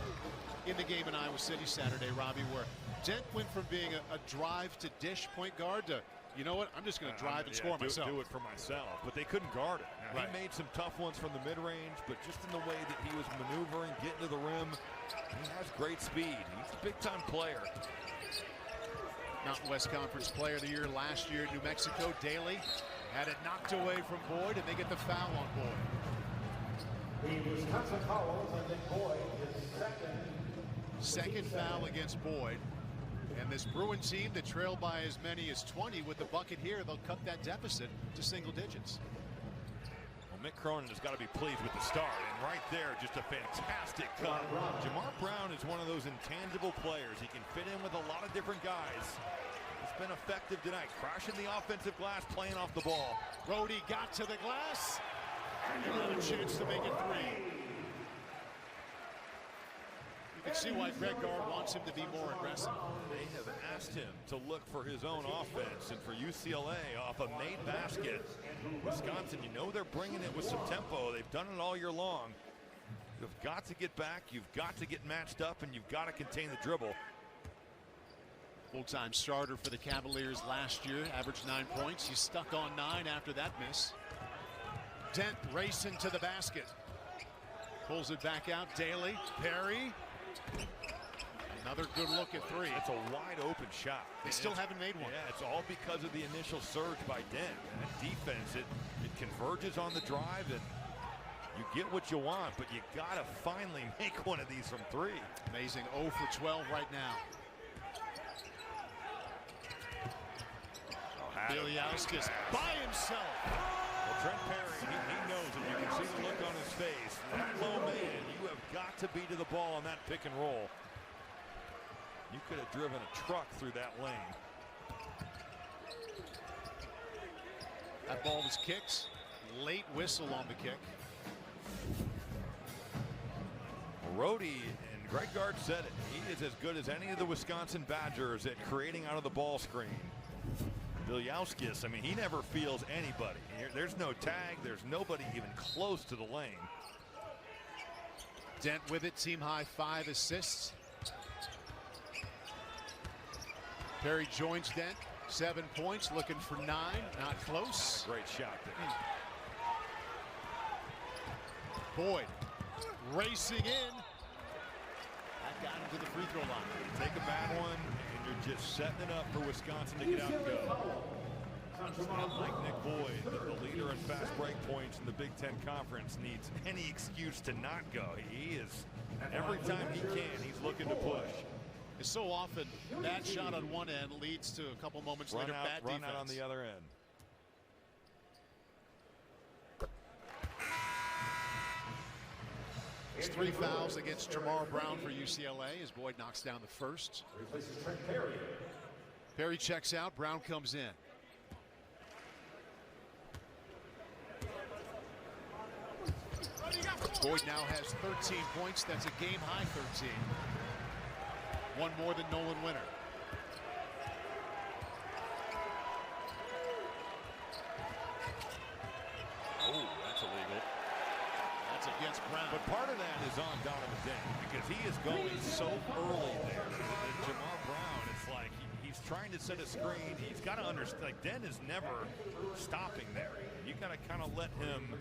in the game in Iowa City Saturday, Robbie, where Dent went from being a drive to dish point guard to, you know what, I'm just going to drive and score myself. Do it for myself. But they couldn't guard it. Now, right. He made some tough ones from the mid-range, but just in the way that he was maneuvering, getting to the rim, he has great speed. He's a big-time player. Mountain West Conference Player of the Year last year in New Mexico. Daly had it knocked away from Boyd, and they get the foul on Boyd. The Wisconsin fouls, and then Boyd is Second foul against Boyd. And this Bruin team that trailed by as many as 20 with the bucket here, they'll cut that deficit to single digits. Well, Mick Cronin has got to be pleased with the start, and right there, just a fantastic cut. Jamar Brown is one of those intangible players. He can fit in with a lot of different guys. He's been effective tonight, crashing the offensive glass, playing off the ball. Brody got to the glass. Not a chance to make it three. You can see why Greg Gard wants him to be more aggressive. They have asked him to look for his own offense, and for UCLA, off a made basket, Wisconsin, you know they're bringing it with some tempo. They've done it all year long. You've got to get back, you've got to get matched up, and you've got to contain the dribble. Full-time starter for the Cavaliers last year, averaged 9 points. He's stuck on 9 after that miss. Dent racing to the basket. Pulls it back out. Daly, Perry. Another good look at three. It's a wide open shot. They still haven't made one. Yeah, it's all because of the initial surge by Dent. That defense, it converges on the drive, and you get what you want, but you gotta finally make one of these from three. Amazing. 0 for 12 right now. Bielyauskas by himself. Well, Trent Perry, he knows it. You can see the look on his face. That low man, you have got to be to the ball on that pick and roll. You could have driven a truck through that lane. That ball was kicked. Late whistle on the kick. Rhodey, and Greg Gard said it, he is as good as any of the Wisconsin Badgers at creating out of the ball screen. Bielyauskas, I mean, he never feels anybody. There's no tag. There's nobody even close to the lane. Dent with it, team high 5 assists. Perry joins Dent, 7 points, looking for 9, not close. Great shot there. Boyd racing in. That got him to the free throw line. You take a bad one, and you're just setting it up for Wisconsin to get out and go. It's not like Nick Boyd, the leader in fast break points in the Big Ten Conference, needs any excuse to not go. He is, every time he can, he's looking to push. It's so often bad shot on one end leads to a couple moments later bad defense. Run out on the other end. It's 3 fouls against Jamar Brown for UCLA as Boyd knocks down the first. Perry checks out. Brown comes in. Boyd now has 13 points. That's a game high 13. One more than Nolan Winter. Oh, that's illegal. That's against Brown. But part of that is on Donovan Dent because he is going so early there. And Jamar Brown, it's like he's trying to set a screen. He's got to understand, like, Dent is never stopping there. You got to kind of let him.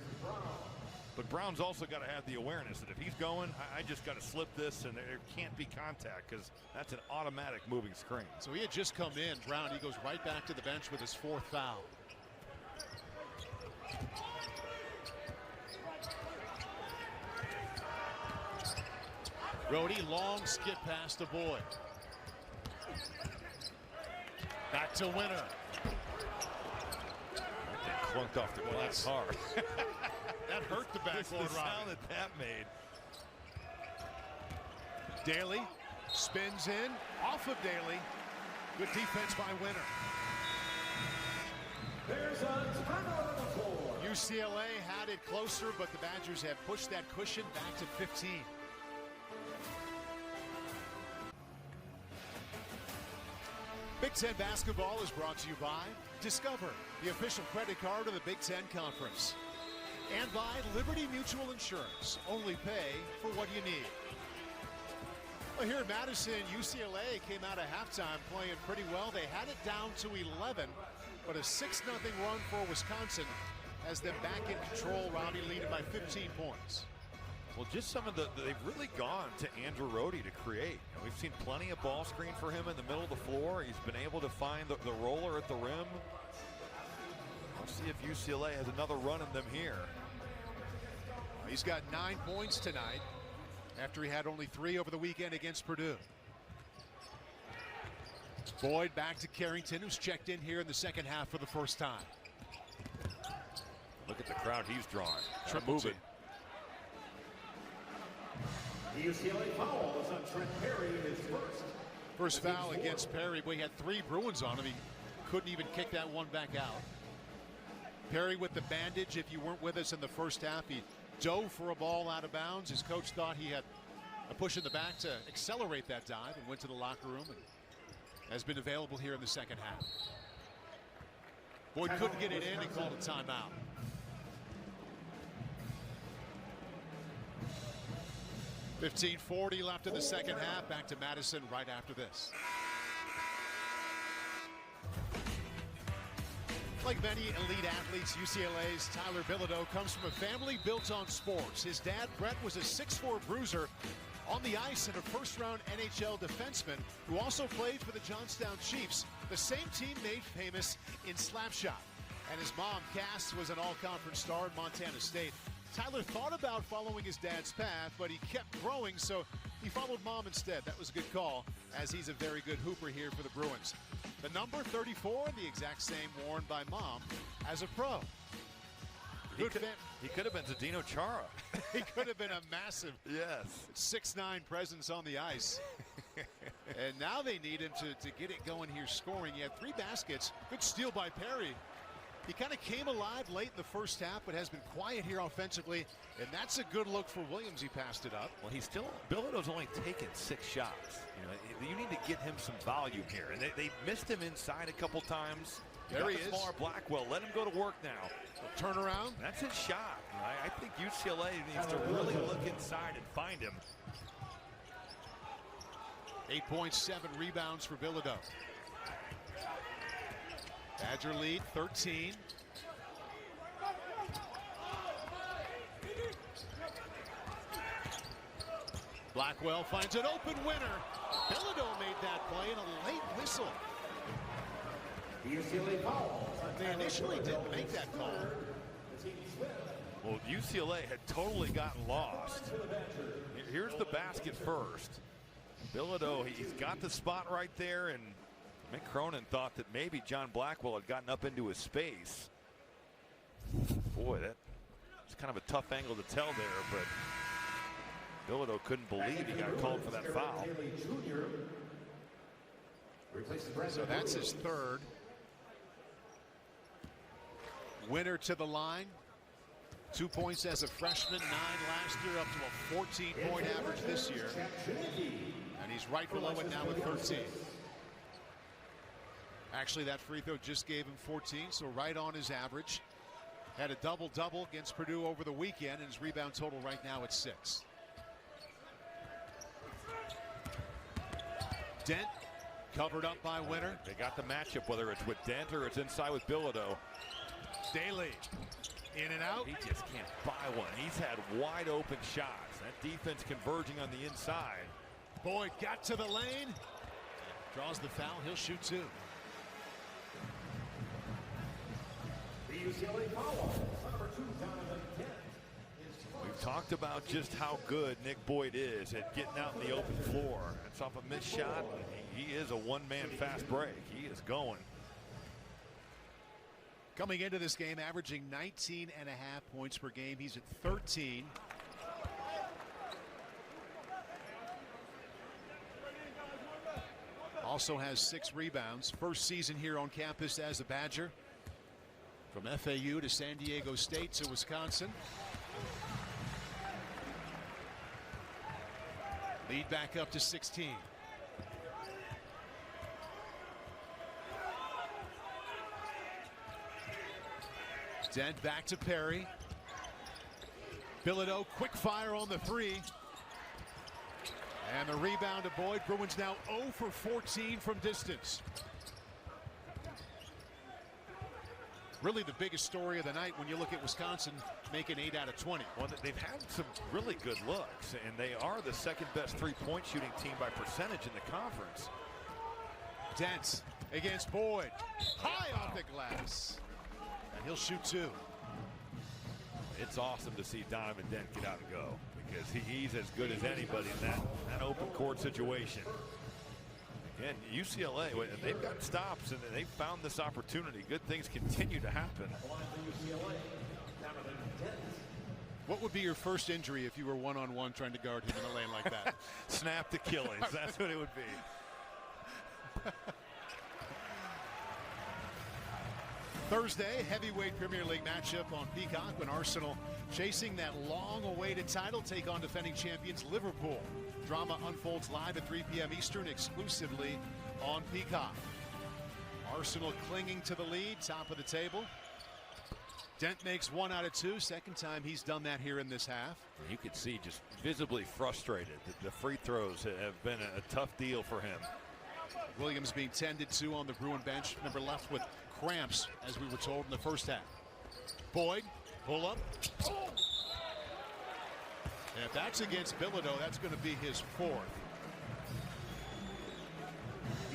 But Brown's also got to have the awareness that if he's going, I just got to slip this, and there can't be contact because that's an automatic moving screen. So he had just come in. Brown, he goes right back to the bench with his 4th foul. Rhodey, long skip pass to Boyd. Back to Winter. Clunked off the glass hard. That hurt the backboard. The sound that made. Daly spins in, off of Daly. Good defense by Winter. There's a timeout on the floor. UCLA had it closer, but the Badgers have pushed that cushion back to 15. Big Ten basketball is brought to you by Discover, the official credit card of the Big Ten Conference. And by Liberty Mutual Insurance. Only pay for what you need. Well, here in Madison, UCLA came out of halftime playing pretty well. They had it down to 11, but a 6-0 run for Wisconsin has them back in control. Robbie leading by 15 points. Well, just some of they've really gone to Andrew Rohde to create. We've seen plenty of ball screen for him in the middle of the floor. He's been able to find the roller at the rim. We'll see if UCLA has another run in them here. He's got 9 points tonight after he had only 3 over the weekend against Purdue. Boyd back to Carrington, who's checked in here in the second half for the first time. Look at the crowd he's drawing. Triple team. The UCLA foul is on Trent Perry, his first. First foul against Perry. Boy, he had 3 Bruins on him. He couldn't even kick that one back out. Perry with the bandage. If you weren't with us in the first half, he dove for a ball out of bounds. His coach thought he had a push in the back to accelerate that dive and went to the locker room and has been available here in the second half. Boyd couldn't get it in and called a timeout. .40 left in the second half. Back to Madison right after this. Like many elite athletes, UCLA's Tyler Bilodeau comes from a family built on sports. His dad, Brett, was a 6'4" bruiser on the ice and a first-round NHL defenseman who also played for the Johnstown Chiefs, the same team made famous in Slapshot. And his mom, Cass, was an all-conference star at Montana State. Tyler thought about following his dad's path, but he kept growing, so he followed mom instead. That was a good call, as he's a very good hooper here for the Bruins. The number 34, the exact same worn by mom as a pro. He could have been Zdeno Chara. He could have been a massive 6'9" presence on the ice. And now they need him to get it going here scoring. He had 3 baskets. Good steal by Perry. He kind of came alive late in the first half, but has been quiet here offensively, and that's a good look for Williams. He passed it up. Well, Bilodeau's only taken 6 shots. You need to get him some volume here, and they missed him inside a couple times. There he is. Smaller Blackwell. Let him go to work now. Turn around. That's his shot. I think UCLA needs to really look inside and find him. 8 points, 7 rebounds for Bilodeau. Badger lead 13. Blackwell finds an open winner. Bilodeau made that play in a late whistle. UCLA foul. They initially didn't make that call. Well, UCLA had totally gotten lost. Here's the basket first. Bilodeau, he's got the spot right there, and Mick Cronin thought that maybe John Blackwell had gotten up into his space. Boy, that's kind of a tough angle to tell there, but Bilodeau couldn't believe he got called for that foul. So that's his 3rd. Winner to the line. 2 points as a freshman, 9 last year, up to a 14-point average this year. And he's right below it now with 13. Actually, that free throw just gave him 14, so right on his average. Had a double-double against Purdue over the weekend, and his rebound total right now at 6. Dent covered up by Winter. They got the matchup, whether it's with Dent or it's inside with Bilodeau. Daly in and out. He just can't buy one. He's had wide open shots. That defense converging on the inside. Boyd got to the lane. Draws the foul. He'll shoot 2. The UCLA foul. Number 2, Donovan Dent. We've talked about just how good Nick Boyd is at getting out in the open floor. It's off a missed shot. He is a one-man fast break. He is going. Coming into this game, averaging 19.5 points per game. He's at 13. Also has 6 rebounds. First season here on campus as a Badger. From FAU to San Diego State to Wisconsin. Lead back up to 16. Dent back to Perry. Bilodeau, quick fire on the 3. And the rebound to Boyd. Bruins now 0 for 14 from distance. Really the biggest story of the night when you look at Wisconsin making 8 out of 20. Well, they've had some really good looks, and they are the second best three-point shooting team by percentage in the conference. Dent against Boyd. High off the glass. And he'll shoot 2. It's awesome to see Donovan Dent get out and go, because he's as good as anybody in that open court situation. Again, UCLA, they've got stops and they've found this opportunity. Good things continue to happen. What would be your first injury if you were one-on-one trying to guard him in a lane like that? Snapped Achilles. That's what it would be. Thursday, heavyweight Premier League matchup on Peacock when Arsenal, chasing that long-awaited title, take on defending champions Liverpool. Drama unfolds live at 3 p.m. Eastern, exclusively on Peacock. Arsenal clinging to the lead, top of the table. Dent makes 1 out of 2. Second time he's done that here in this half. You could see just visibly frustrated. The free throws have been a tough deal for him. Williams being tended to on the Bruin bench. Remember, left with cramps, as we were told in the first half. Boyd, pull up. And if that's against Bilodeau, that's going to be his 4th.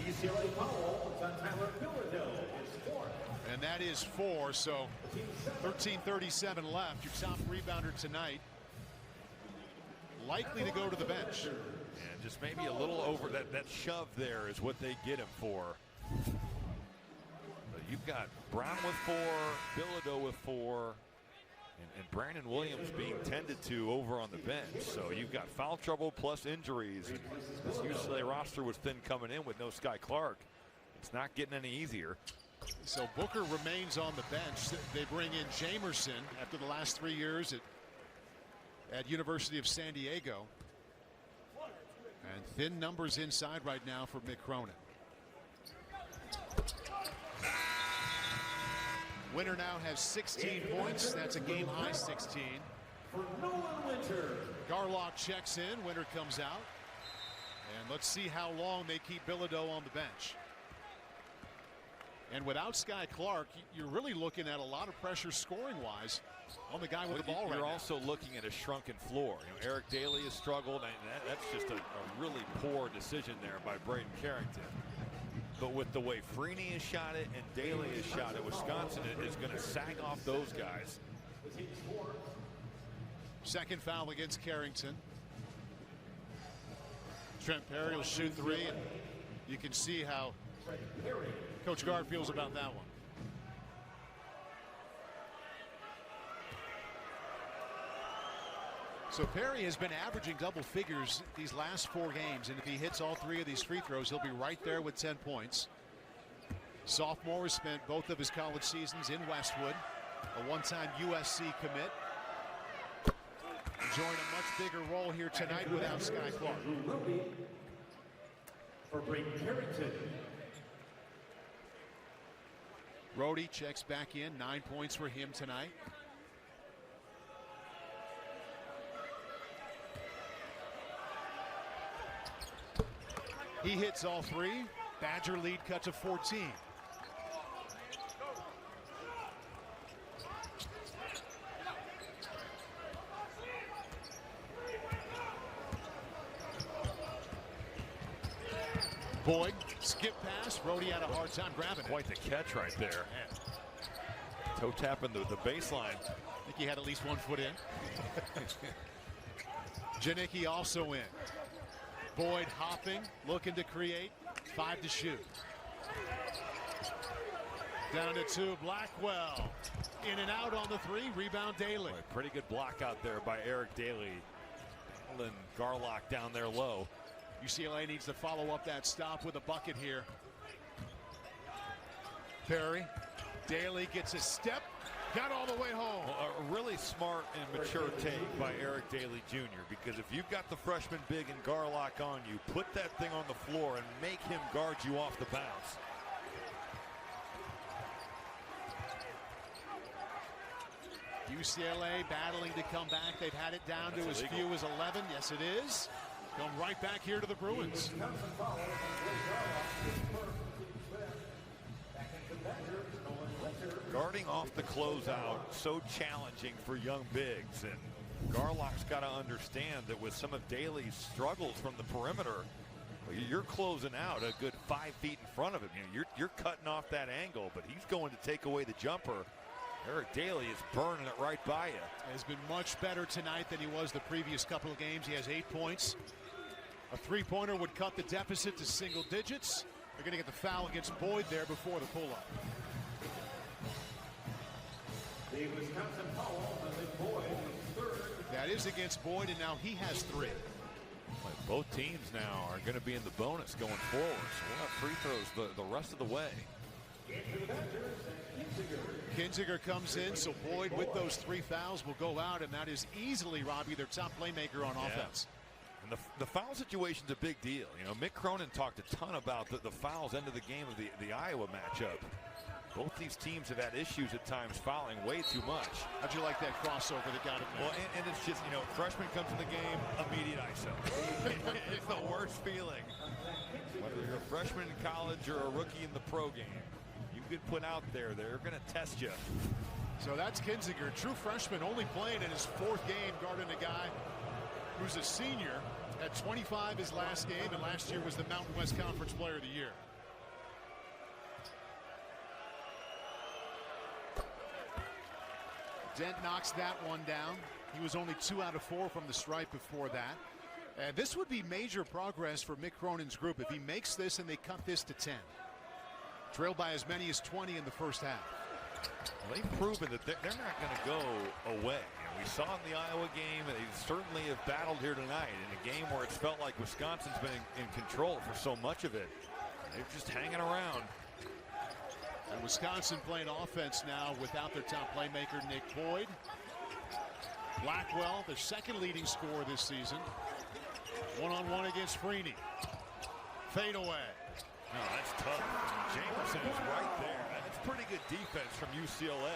UCLA foul on Tyler Bilodeau, his 4th. And that is 4, so 13:37 left. Your top rebounder tonight likely to go to the bench. And just maybe a little over that shove there is what they get him for. But you've got Brown with 4, Bilodeau with 4. And Brandon Williams being tended to over on the bench. So you've got foul trouble plus injuries. And this UCLA roster was thin coming in with no Sky Clark. It's not getting any easier. So Booker remains on the bench. They bring in Jamerson after the last 3 years at University of San Diego. And thin numbers inside right now for Mick Cronin. Winner now has 16 points. That's a game high 16. For Nolan Winter. Garlock checks in. Winter comes out. And let's see how long they keep Bilodeau on the bench. And without Sky Clark, you're really looking at a lot of pressure scoring-wise on the guy with the ball right now. You're also looking at a shrunken floor. You know, Eric Daly has struggled, and that's just a really poor decision there by Braden Carrington. But with the way Freeney has shot it and Daly has shot it, Wisconsin is going to sag off those guys. Second foul against Carrington. Trent Perry will shoot 3, and you can see how Coach Gard feels about that one. So Perry has been averaging double figures these last 4 games, and if he hits all 3 of these free throws, he'll be right there with 10 points. Sophomore has spent both of his college seasons in Westwood, a one-time USC commit. Enjoying a much bigger role here tonight without Sky Clark. For Braden Carrington. Rhodey checks back in. 9 points for him tonight. He hits all 3. Badger lead cut to 14. Boyd, skip pass. Rhodey had a hard time grabbing it. Quite the catch right there. Toe tapping the baseline. I think he had at least 1 foot in. Janicki also in. Boyd hopping, looking to create. 5 to shoot. Down to 2, Blackwell. In and out on the 3, rebound Daly. Boy, pretty good block out there by Eric Daly. And Garlock down there low. UCLA needs to follow up that stop with a bucket here. Perry, Daly gets a step, got all the way home. Well, a really smart and mature take by Eric Daly Jr. because if you've got the freshman big and Garlock on you, put that thing on the floor and make him guard you off the bounce. UCLA battling to come back. They've had it down to as few as 11. Yes, it is. Going right back here to the Bruins. Gard starting off the closeout so challenging for young bigs, and Garlock's got to understand that with some of Daly's struggles from the perimeter, you're closing out a good 5 feet in front of him. You're cutting off that angle, but he's going to take away the jumper. Eric Daly is burning it right by you. Has been much better tonight than he was the previous couple of games. He has 8 points. A three-pointer would cut the deficit to single digits. They're going to get the foul against Boyd there before the pull-up. The Wisconsin foul on Boyd, third. That is against Boyd, and now he has 3. Both teams now are going to be in the bonus going forward, so we'll have free throws the rest of the way. Kinziger comes in, so Boyd with those 3 fouls will go out, and that is easily, Robbie, their top playmaker on offense. And the foul situation's a big deal. You know, Mick Cronin talked a ton about the fouls end of the game of the Iowa matchup. Both these teams have had issues at times fouling way too much. How'd you like that crossover that got him there? Well, and it's just, you know, freshman comes in the game, immediate ISO. It's the worst feeling. Whether you're a freshman in college or a rookie in the pro game, you get put out there, they're going to test you. So that's Kinziger, true freshman, only playing in his 4th game, guarding a guy who's a senior. At 25 his last game, and last year was the Mountain West Conference Player of the Year. Dent knocks that one down. He was only 2 out of 4 from the stripe before that. And this would be major progress for Mick Cronin's group if he makes this and they cut this to 10. Trailed by as many as 20 in the first half. Well, they've proven that they're not going to go away. We saw in the Iowa game, they certainly have battled here tonight in a game where it's felt like Wisconsin's been in control for so much of it. They're just hanging around. And Wisconsin playing offense now without their top playmaker, Nick Boyd. Blackwell, their 2nd leading scorer this season. One-on-one against Freeney. Fade away. No, that's tough. Jamerson is right there. That's pretty good defense from UCLA.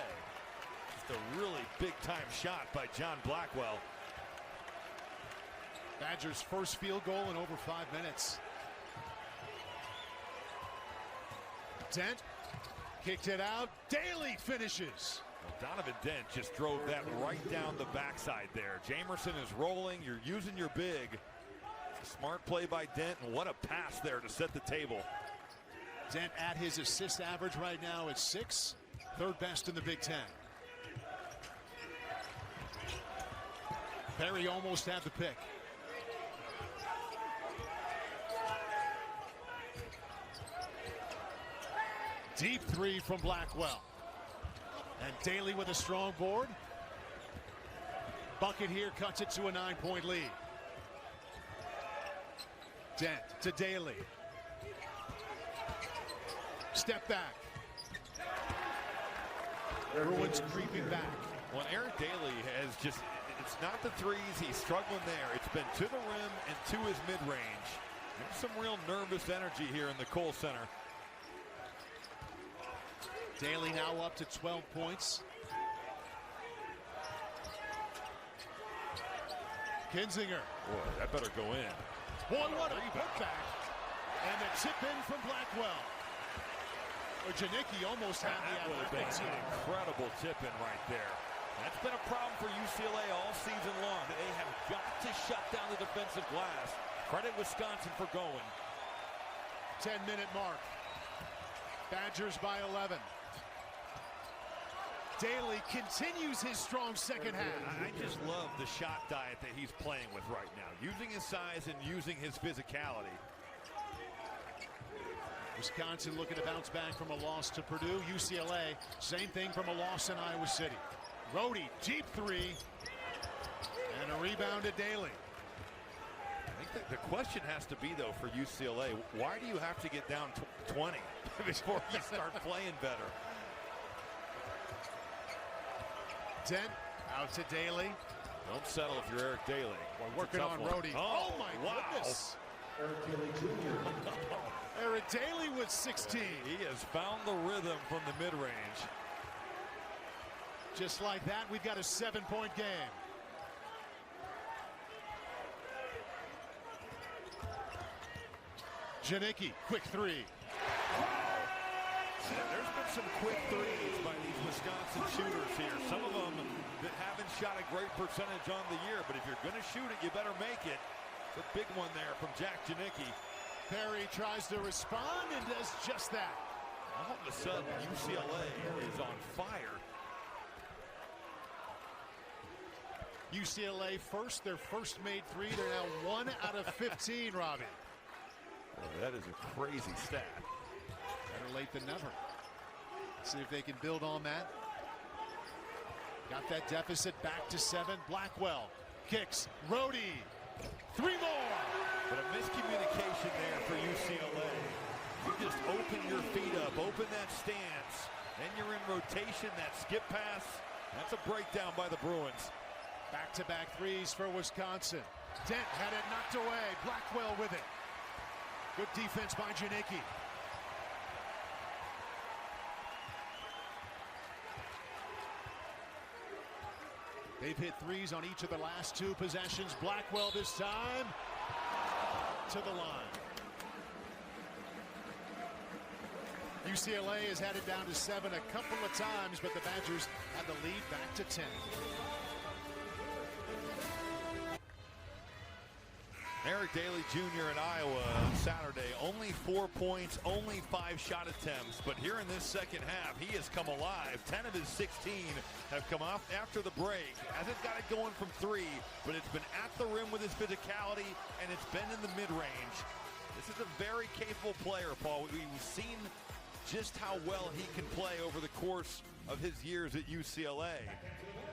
Just a really big-time shot by John Blackwell. Badgers' first field goal in over 5 minutes. Dent kicked it out. Daly finishes. Well, Donovan Dent just drove that right down the backside there. Jamerson is rolling. You're using your big. It's a smart play by Dent, and what a pass there to set the table. Dent at his assist average right now at 6, 3rd best in the Big Ten. Perry almost had the pick. Deep 3 from Blackwell. And Daly with a strong board. Bucket here cuts it to a 9-point lead. Dent to Daly. Step back. Bruins creeping back. Well, Eric Daly has just, it's not the threes, he's struggling there. It's been to the rim and to his mid-range. There's some real nervous energy here in the Kohl Center. Daly now up to 12 points. Kinziger. Boy, that better go in. Boy, what a putback. And the tip in from Blackwell. Janicki almost had the athletic team. Incredible tip in right there. That's been a problem for UCLA all season long. They have got to shut down the defensive glass. Credit Wisconsin for going. 10-minute mark. Badgers by 11. Daly continues his strong second half. I just love the shot diet that he's playing with right now. Using his size and using his physicality. Wisconsin looking to bounce back from a loss to Purdue. UCLA, same thing from a loss in Iowa City. Rhodey, deep 3. And a rebound to Daly. I think the question has to be, though, for UCLA, why do you have to get down 20 before you start playing better? Dent out to Daly. Don't settle if you're Eric Daly. We're working on Rhodey. Oh my goodness. Eric Daly Jr. Eric Daly with 16. He has found the rhythm from the mid-range. Just like that, we've got a 7-point game. Janicki, quick 3. There's been some quick threes by these Wisconsin shooters here. Some of them that haven't shot a great percentage on the year, but if you're going to shoot it, you better make it. It's a big one there from Jack Janicki. Perry tries to respond and does just that. All of a sudden, UCLA is on fire. UCLA first, their first made three. They're now 1 out of 15, Robbie. Boy, that is a crazy stat. Better late than never. See if they can build on that. Got that deficit back to 7. Blackwell kicks. Rhodey. 3 more. But a miscommunication there for UCLA. You just open your feet up, open that stance. Then you're in rotation, that skip pass. That's a breakdown by the Bruins. Back-to-back threes for Wisconsin. Dent had it knocked away. Blackwell with it. Good defense by Janicki. They've hit threes on each of the last 2 possessions. Blackwell this time to the line. UCLA has had it down to 7 a couple of times, but the Badgers had the lead back to 10. Eric Daly Jr. in Iowa Saturday, only 4 points, only 5 shot attempts, but here in this second half, he has come alive. 10 of his 16 have come off after the break. Hasn't got it going from 3, but it's been at the rim with his physicality, and it's been in the mid-range. This is a very capable player, Paul. We've seen just how well he can play over the course of his years at UCLA.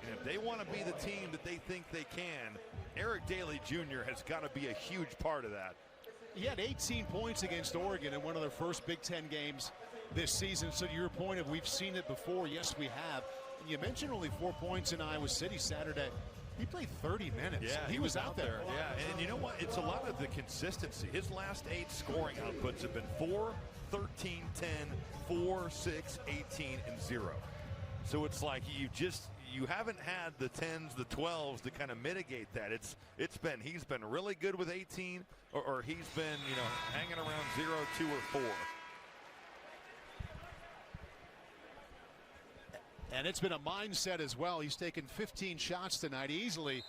And if they want to be the team that they think they can, Eric Daly Jr. has got to be a huge part of that. He had 18 points against Oregon in one of their first Big Ten games this season. So to your point of we've seen it before, yes, we have. And you mentioned only 4 points in Iowa City Saturday. He played 30 minutes. Yeah, he was out there. Yeah, and you know what? It's a lot of the consistency. His last 8 scoring outputs have been 4, 13, 10, 4, 6, 18, and 0. So it's like you haven't had the 10s, the 12s to kind of mitigate that. He's been really good with 18, or he's been, hanging around 0, 2, or 4. And it's been a mindset as well. He's taken 15 shots tonight, easily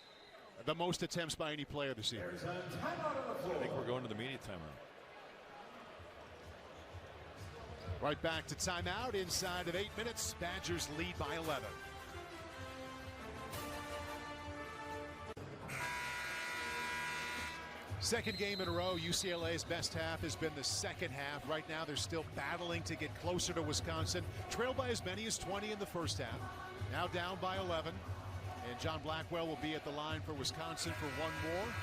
the most attempts by any player this year. I think we're going to the media timeout. Right back to timeout inside of 8 minutes. Badgers lead by 11. Second game in a row, UCLA's best half has been the second half. Right now, they're still battling to get closer to Wisconsin. Trailed by as many as 20 in the first half. Now down by 11. And John Blackwell will be at the line for Wisconsin for 1 more.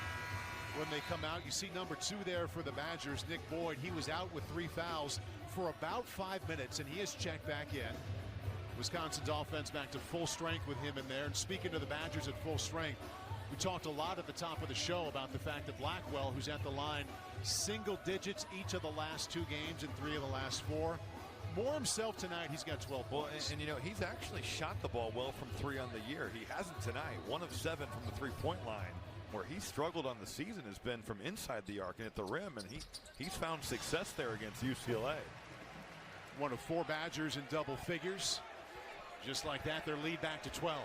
When they come out, you see number 2 there for the Badgers, Nick Boyd. He was out with 3 fouls for about 5 minutes, and he is checked back in. Wisconsin's offense back to full strength with him in there. And speaking to the Badgers at full strength, we talked a lot at the top of the show about the fact that Blackwell, who's at the line, single digits each of the last 2 games and 3 of the last 4. More himself tonight, he's got 12 points. And he's actually shot the ball well from 3 on the year. He hasn't tonight. 1 of 7 from the 3-point line. Where he struggled on the season has been from inside the arc and at the rim, and he's found success there against UCLA. 1 of 4 Badgers in double figures. Just like that, their lead back to 12.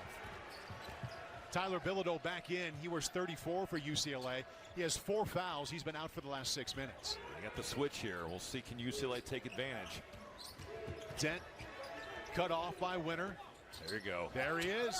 Tyler Bilodeau back in. He wears 34 for UCLA. He has 4 fouls. He's been out for the last 6 minutes. They got the switch here. We'll see, can UCLA take advantage? Dent cut off by Winter. There you go. There he is.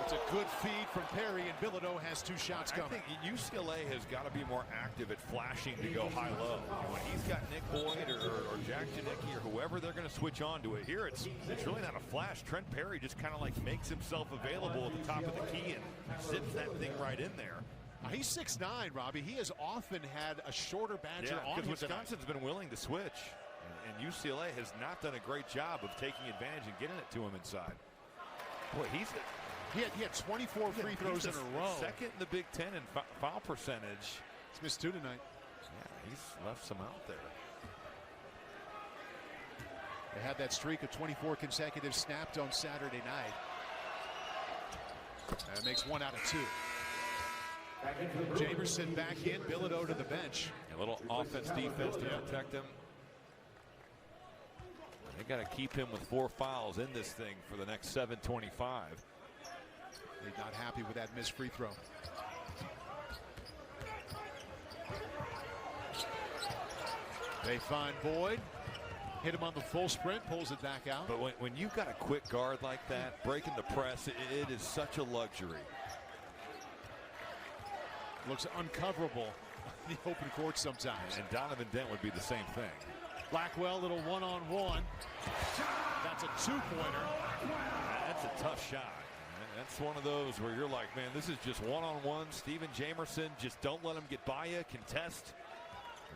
It's a good feed from Perry, and Bilodeau has 2 shots coming. I think UCLA has got to be more active at flashing to go high-low. When he's got Nick Boyd or Jack Janicki or whoever, they're going to switch on to it. Here, it's really not a flash. Trent Perry just kind of like makes himself available at the top of the key and zips that thing right in there. He's 6'9", Robbie. He has often had a shorter Badger on him. Because Wisconsin's been willing to switch, and UCLA has not done a great job of taking advantage and getting it to him inside. Boy, he had 24 free throws in a row. Second in the Big Ten in foul percentage. He's missed 2 tonight. Yeah, he's left some out there. They had that streak of 24 consecutive snapped on Saturday night. That makes 1 out of 2. Jamerson back in, Bilodeau to the bench. A little offense defense to protect him. They got to keep him with 4 fouls in this thing for the next 7:25. They're not happy with that missed free throw. They find Boyd. Hit him on the full sprint, pulls it back out. But when you've got a quick guard like that, breaking the press, it is such a luxury. Looks uncoverable in the open court sometimes. And Donovan Dent would be the same thing. Blackwell, little one-on-one. That's a two-pointer. That's a tough shot. That's one of those where you're like, man, this is just one-on-one. Steven Jamerson, just don't let him get by you, contest.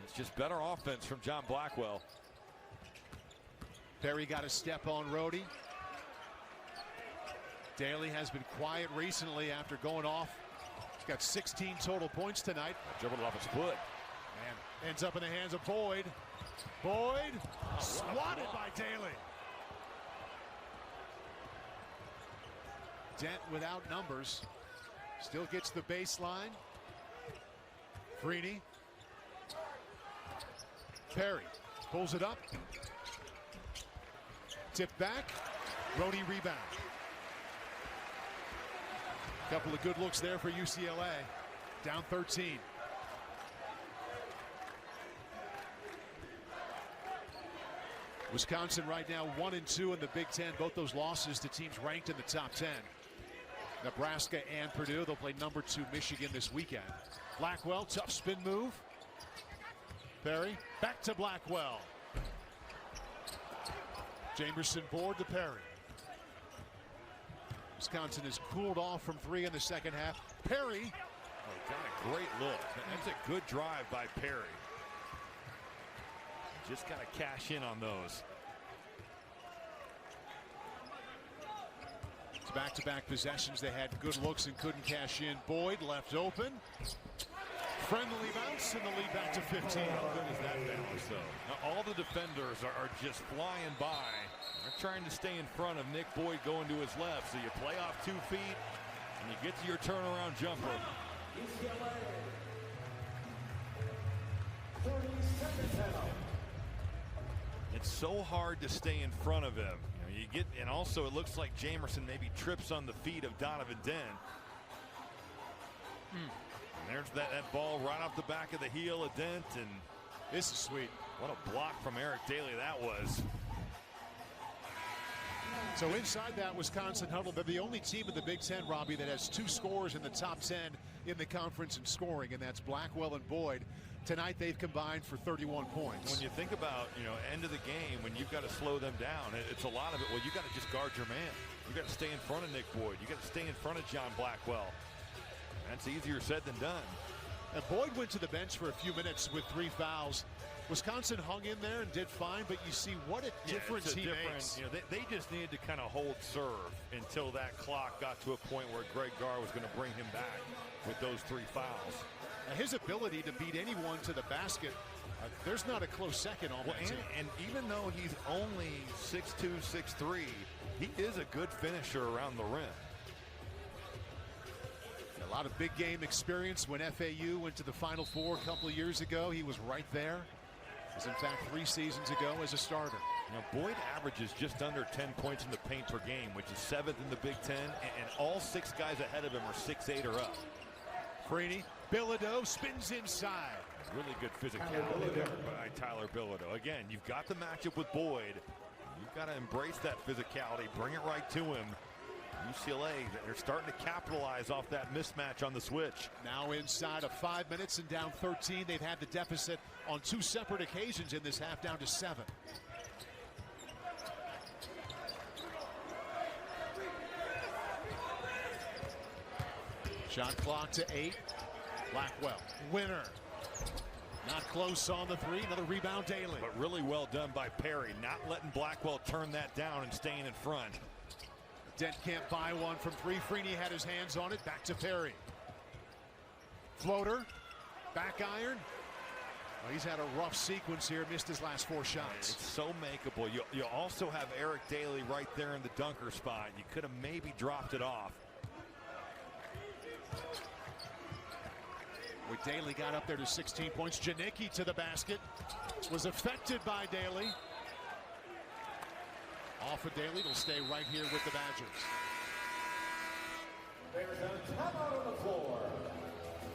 It's just better offense from John Blackwell. Perry got a step on Rhodey. Daly has been quiet recently after going off. He's got 16 total points tonight. Dribbled off his foot. And ends up in the hands of Boyd. Boyd swatted by Daly. Dent without numbers. Still gets the baseline. Freeney. Perry pulls it up. Tip back. Rhodey rebound. Couple of good looks there for UCLA. Down 13. Wisconsin right now 1-2 in the Big Ten. Both those losses to teams ranked in the top 10. Nebraska and Purdue. They'll play number 2 Michigan this weekend. Blackwell, tough spin move. Perry back to Blackwell. Jamerson board to Perry. Wisconsin has cooled off from 3 in the second half. Perry. Oh, got a great look. That's a good drive by Perry. Just got to cash in on those. It's back-to-back possessions. They had good looks and couldn't cash in. Boyd left open. Friendly bounce and the lead back to 15. How good is that balance, though? Now, all the defenders are just flying by. They're trying to stay in front of Nick Boyd going to his left. So you play off 2 feet and you get to your turnaround jumper. UCLA. 30 seconds out. It's so hard to stay in front of him. You get, and also it looks like Jamerson maybe trips on the feet of Donovan Dent. And there's that ball right off the back of the heel of Dent, and this is sweet. What a block from Eric Daly that was. So inside that Wisconsin huddle, they're the only team in the Big Ten, Robbie, that has 2 scorers in the top 10 in the conference in scoring, and that's Blackwell and Boyd. Tonight they've combined for 31 points. When you think about, end of the game, when you've got to slow them down, it's a lot of it. Well, you got to just guard your man. You got to stay in front of Nick Boyd. You got to stay in front of John Blackwell. That's easier said than done. And Boyd went to the bench for a few minutes with 3 fouls. Wisconsin hung in there and did fine, but you see what a difference he makes. They just needed to kind of hold serve until that clock got to a point where Greg Garr was going to bring him back with those 3 fouls. Now his ability to beat anyone to the basket, there's not a close second on that team. And even though he's only 6'2", 6'3", he is a good finisher around the rim. A lot of big game experience. When FAU went to the Final Four a couple of years ago, he was right there. It was in fact 3 seasons ago as a starter. Boyd averages just under 10 points in the paint per game, which is 7th in the Big Ten, and all 6 guys ahead of him are 6'8" or up. Freeney, Bilodeau spins inside. Really good physicality there by Tyler Bilodeau. Again, you've got the matchup with Boyd. You've got to embrace that physicality, bring it right to him. UCLA, they're starting to capitalize off that mismatch on the switch. Now inside of 5 minutes and down 13. They've had the deficit on 2 separate occasions in this half, down to 7. Shot clock to 8. Blackwell, winner. Not close on the 3. Another rebound, Daly. But really well done by Perry, not letting Blackwell turn that down and staying in front. Dent can't buy one from 3. Freeney had his hands on it. Back to Perry. Floater. Back iron. Well, he's had a rough sequence here. Missed his last 4 shots. It's so makeable. You also have Eric Daly right there in the dunker spot. You could have maybe dropped it off. With Daly got up there to 16 points. Janicki to the basket. Was affected by Daly. Off of Daly, they'll stay right here with the Badgers. There's a timeout on the floor.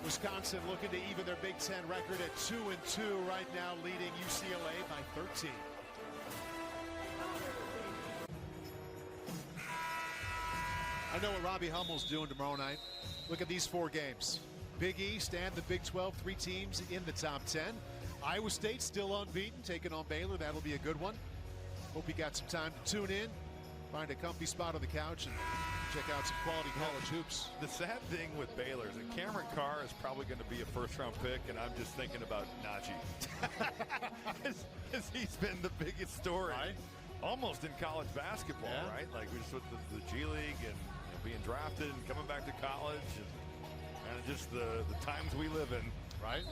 Wisconsin looking to even their Big Ten record at 2-2 right now, leading UCLA by 13. I know what Robbie Hummel's doing tomorrow night. Look at these 4 games. Big East and the Big 12, 3 teams in the top 10. Iowa State still unbeaten, taking on Baylor. That'll be a good one. Hope you got some time to tune in, find a comfy spot on the couch, and check out some quality college hoops. The sad thing with Baylor is that Cameron Carr is probably going to be a first-round pick, and I'm just thinking about Najee. As he's been the biggest story, Right. almost in college basketball, Yeah. right? Like we just with the G League and being drafted and coming back to college, and just the times we live in. Right.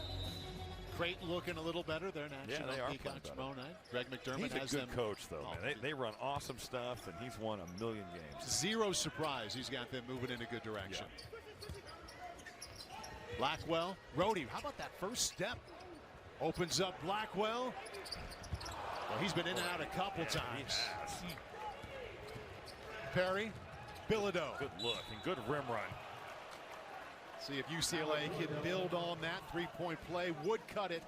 Creighton looking a little better. They're national they are peacock playing better. tomorrow night. Greg McDermott He's has a good them. coach, though, Oh, man. They run awesome stuff, and he's won a million games. Zero surprise he's got them moving in a good direction. Blackwell, Rhodey, how about that first step? Opens up Blackwell. Well, he's been in and out a couple times. Perry, Bilodeau. Good look and good rim run. See if UCLA can build on that three-point play. Would cut it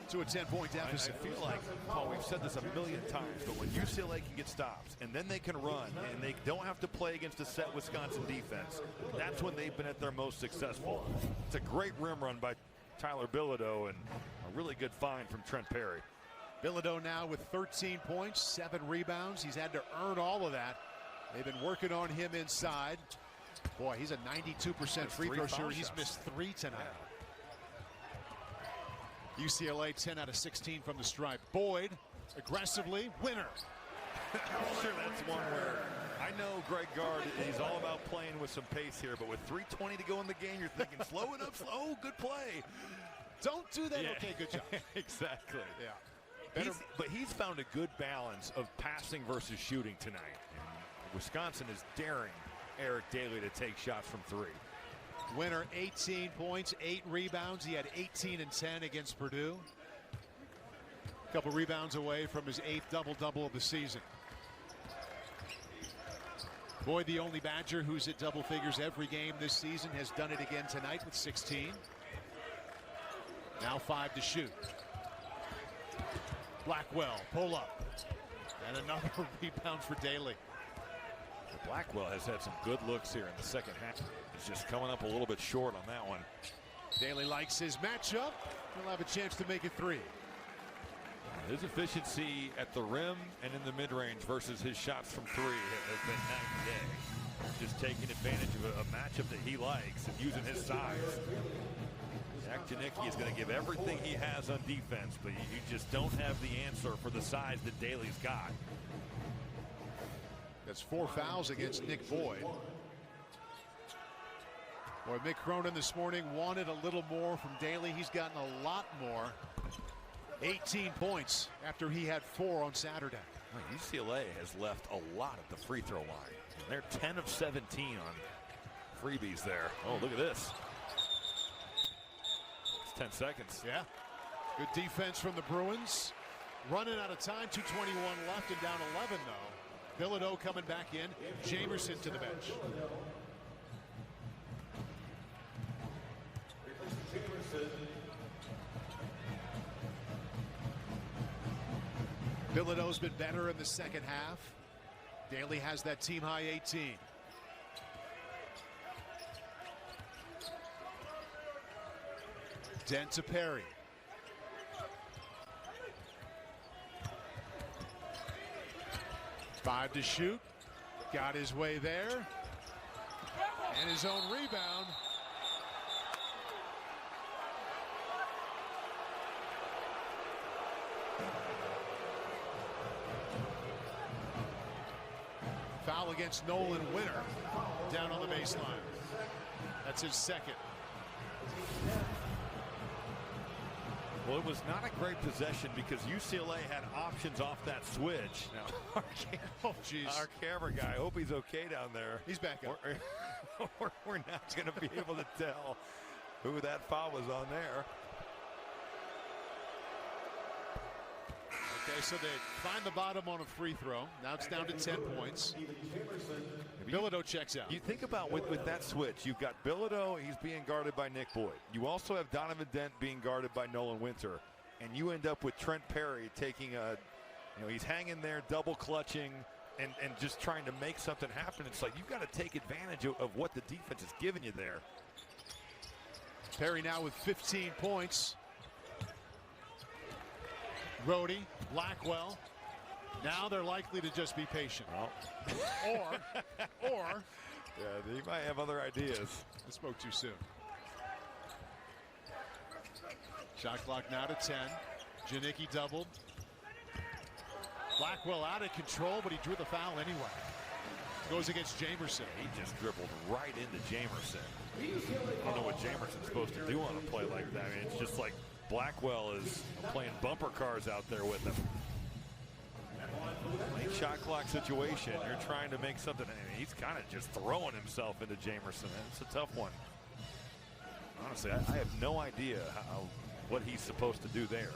to a 10-point I deficit. feel like, Paul, we've said this a million times, but when UCLA can get stops and then they can run and they don't have to play against a set Wisconsin defense, that's when they've been at their most successful. It's a great rim run by Tyler Bilodeau and a really good find from Trent Perry. Bilodeau now with 13 points, 7 rebounds. He's had to earn all of that. They've been working on him inside. Boy, he's a 92% free throw shooter. He's missed 3 tonight. UCLA 10 out of 16 from the stripe. Boyd aggressively, winner. I'm sure that's one where I know Greg Gard, he's all about playing with some pace here, but with 3:20 to go in the game, you're thinking slow it up, slow, good play. Don't do that. Okay, good job. Exactly. Yeah. But he's found a good balance of passing versus shooting tonight. And Wisconsin is daring Eric Daly to take shots from 3. Winner, 18 points, 8 rebounds. He had 18 and 10 against Purdue. A couple rebounds away from his 8th double-double of the season. Boyd, the only Badger who's at double figures every game this season, has done it again tonight with 16. Now 5 to shoot. Blackwell, pull up. And another rebound for Daly. Blackwell has had some good looks here in the second half. He's just coming up a little bit short on that one. Daly likes his matchup. He'll have a chance to make it 3. His efficiency at the rim and in the mid-range versus his shots from 3 has been night and day. Just taking advantage of a matchup that he likes and using his size. Jack Janicki is going to give everything he has on defense, but you just don't have the answer for the size that Daly's got. That's 4 fouls against Nick Boyd. Boy, Mick Cronin this morning wanted a little more from Daly. He's gotten a lot more. 18 points after he had 4 on Saturday. UCLA has left a lot at the free throw line. They're 10 of 17 on freebies there. Oh, look at this. It's 10 seconds. Yeah. Good defense from the Bruins. Running out of time, 2:21 left and down 11 though. Bilodeau coming back in. Jamerson to the bench. Bilodeau's been better in the second half. Daly has that team high 18. Dent to Perry. Five to shoot. Got his way there. And his own rebound. Foul against Nolan Winter down on the baseline. That's his second. Well, it was not a great possession because UCLA had options off that switch. Now, our camera guy, I hope he's okay down there. He's back up. We're not going to be able to tell who that foul was on there. Okay, Okay, so they find the bottom on a free throw. Now it's down to 10 points. Bilodeau checks out. You think about with that switch, you've got Bilodeau, he's being guarded by Nick Boyd. You also have Donovan Dent being guarded by Nolan Winter. And you end up with Trent Perry taking he's hanging there, double clutching, and just trying to make something happen. It's like you've got to take advantage of what the defense is giving you there. Perry now with 15 points. Rhodey, Blackwell. Now they're likely to just be patient. Well. or yeah, they might have other ideas. I spoke too soon. Shot clock now to 10. Janicki doubled. Blackwell out of control, but he drew the foul anyway. Goes against Jamerson. He just dribbled right into Jamerson. I don't know what Jamerson's supposed to do on a play like that. I mean, it's just like Blackwell is playing bumper cars out there with him. Late shot clock situation. You're trying to make something. And he's kind of just throwing himself into Jamerson. It's a tough one. Honestly, I have no idea what he's supposed to do there.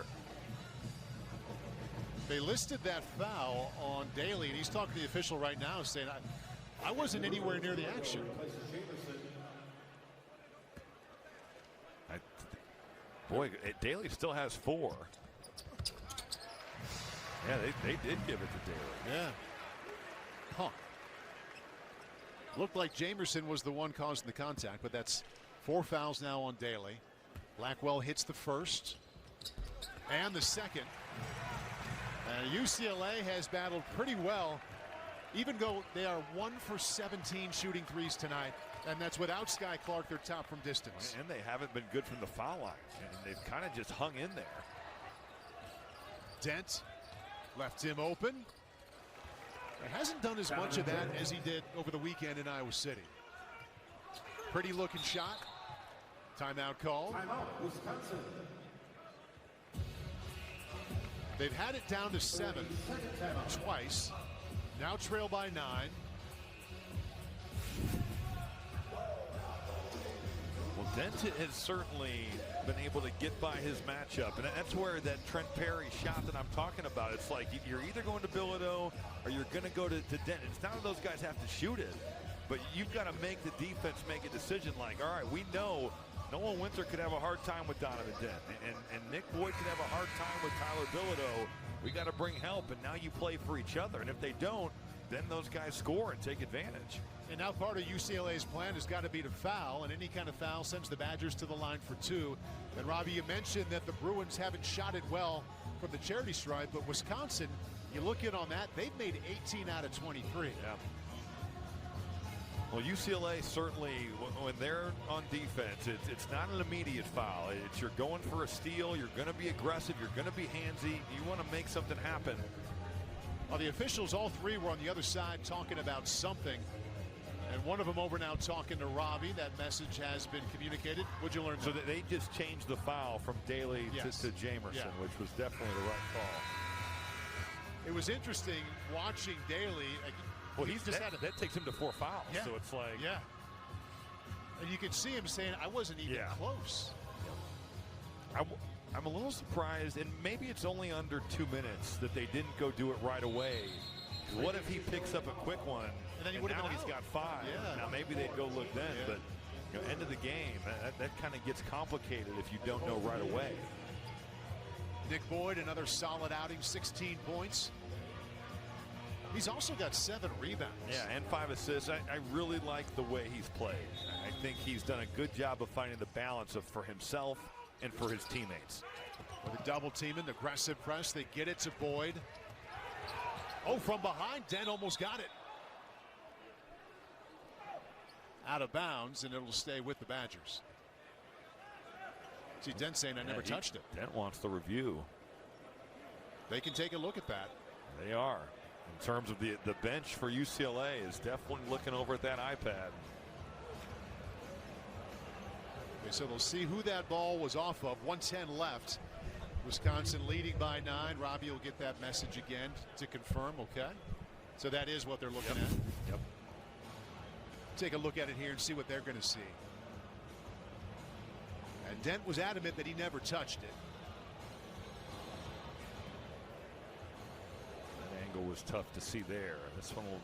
They listed that foul on Daly, and he's talking to the official right now saying, I wasn't anywhere near the action. Boy, Daly still has 4. Yeah, they did give it to Daly. Yeah. Huh. Looked like Jamerson was the one causing the contact, but that's 4 fouls now on Daly. Blackwell hits the first and the second. And UCLA has battled pretty well, even though they are 1 for 17 shooting threes tonight. And that's without Sky Clark, their top from distance. And they haven't been good from the foul line. And they've kind of just hung in there. Dent left him open. He hasn't done as much of that as he did over the weekend in Iowa City. Pretty looking shot. Timeout call. Timeout, Wisconsin. They've had it down to 7 twice. Now trail by 9. Well, Dent has certainly been able to get by his matchup, and that's where that Trent Perry shot that I'm talking about, it's like you're either going to Bilodeau or you're going to go to Dent. It's not that those guys have to shoot it, but you've got to make the defense make a decision like, all right, we know Nolan Winter could have a hard time with Donovan Dent, and Nick Boyd could have a hard time with Tyler Bilodeau. We got to bring help, and now you play for each other, and if they don't, then those guys score and take advantage. And now part of UCLA's plan has got to be to foul, and any kind of foul sends the Badgers to the line for 2. And Robbie, you mentioned that the Bruins haven't shot it well from the charity stripe, but Wisconsin, you look in on that, they've made 18 out of 23. Yeah. Well, UCLA certainly, when they're on defense, it's not an immediate foul. It's you're going for a steal, you're going to be aggressive, you're going to be handsy, you want to make something happen. Well, the officials, all 3 were on the other side talking about something. And one of them over now talking to Robbie. That message has been communicated. What'd you learn? So they just changed the foul from Daly to Jamerson, which was definitely the right call. It was interesting watching Daly. Well, that takes him to 4 fouls. Yeah. So it's like. Yeah. And you can see him saying, I wasn't even close. I'm a little surprised, and maybe it's only under 2 minutes that they didn't go do it right away. What if he picks up a quick one, and now he's got 5? Yeah. Now maybe they'd go look then, but end of the game, that kind of gets complicated if you don't know right away. Nick Boyd, another solid outing, 16 points. He's also got 7 rebounds. Yeah, and 5 assists. I really like the way he's played. I think he's done a good job of finding the balance for himself and for his teammates. With a double team and aggressive press, they get it to Boyd. Oh, from behind, Dent almost got it. Out of bounds, and it'll stay with the Badgers. See, Dent saying, I never touched it. Dent wants the review. They can take a look at that. They are. In terms of the bench for UCLA is definitely looking over at that iPad. Okay, so they'll see who that ball was off of. 1:10 left. Wisconsin leading by 9. Robbie will get that message again to confirm. Okay, so that is what they're looking at. Yep. Take a look at it here and see what they're going to see. And Dent was adamant that he never touched it. angle was tough to see there. This one will,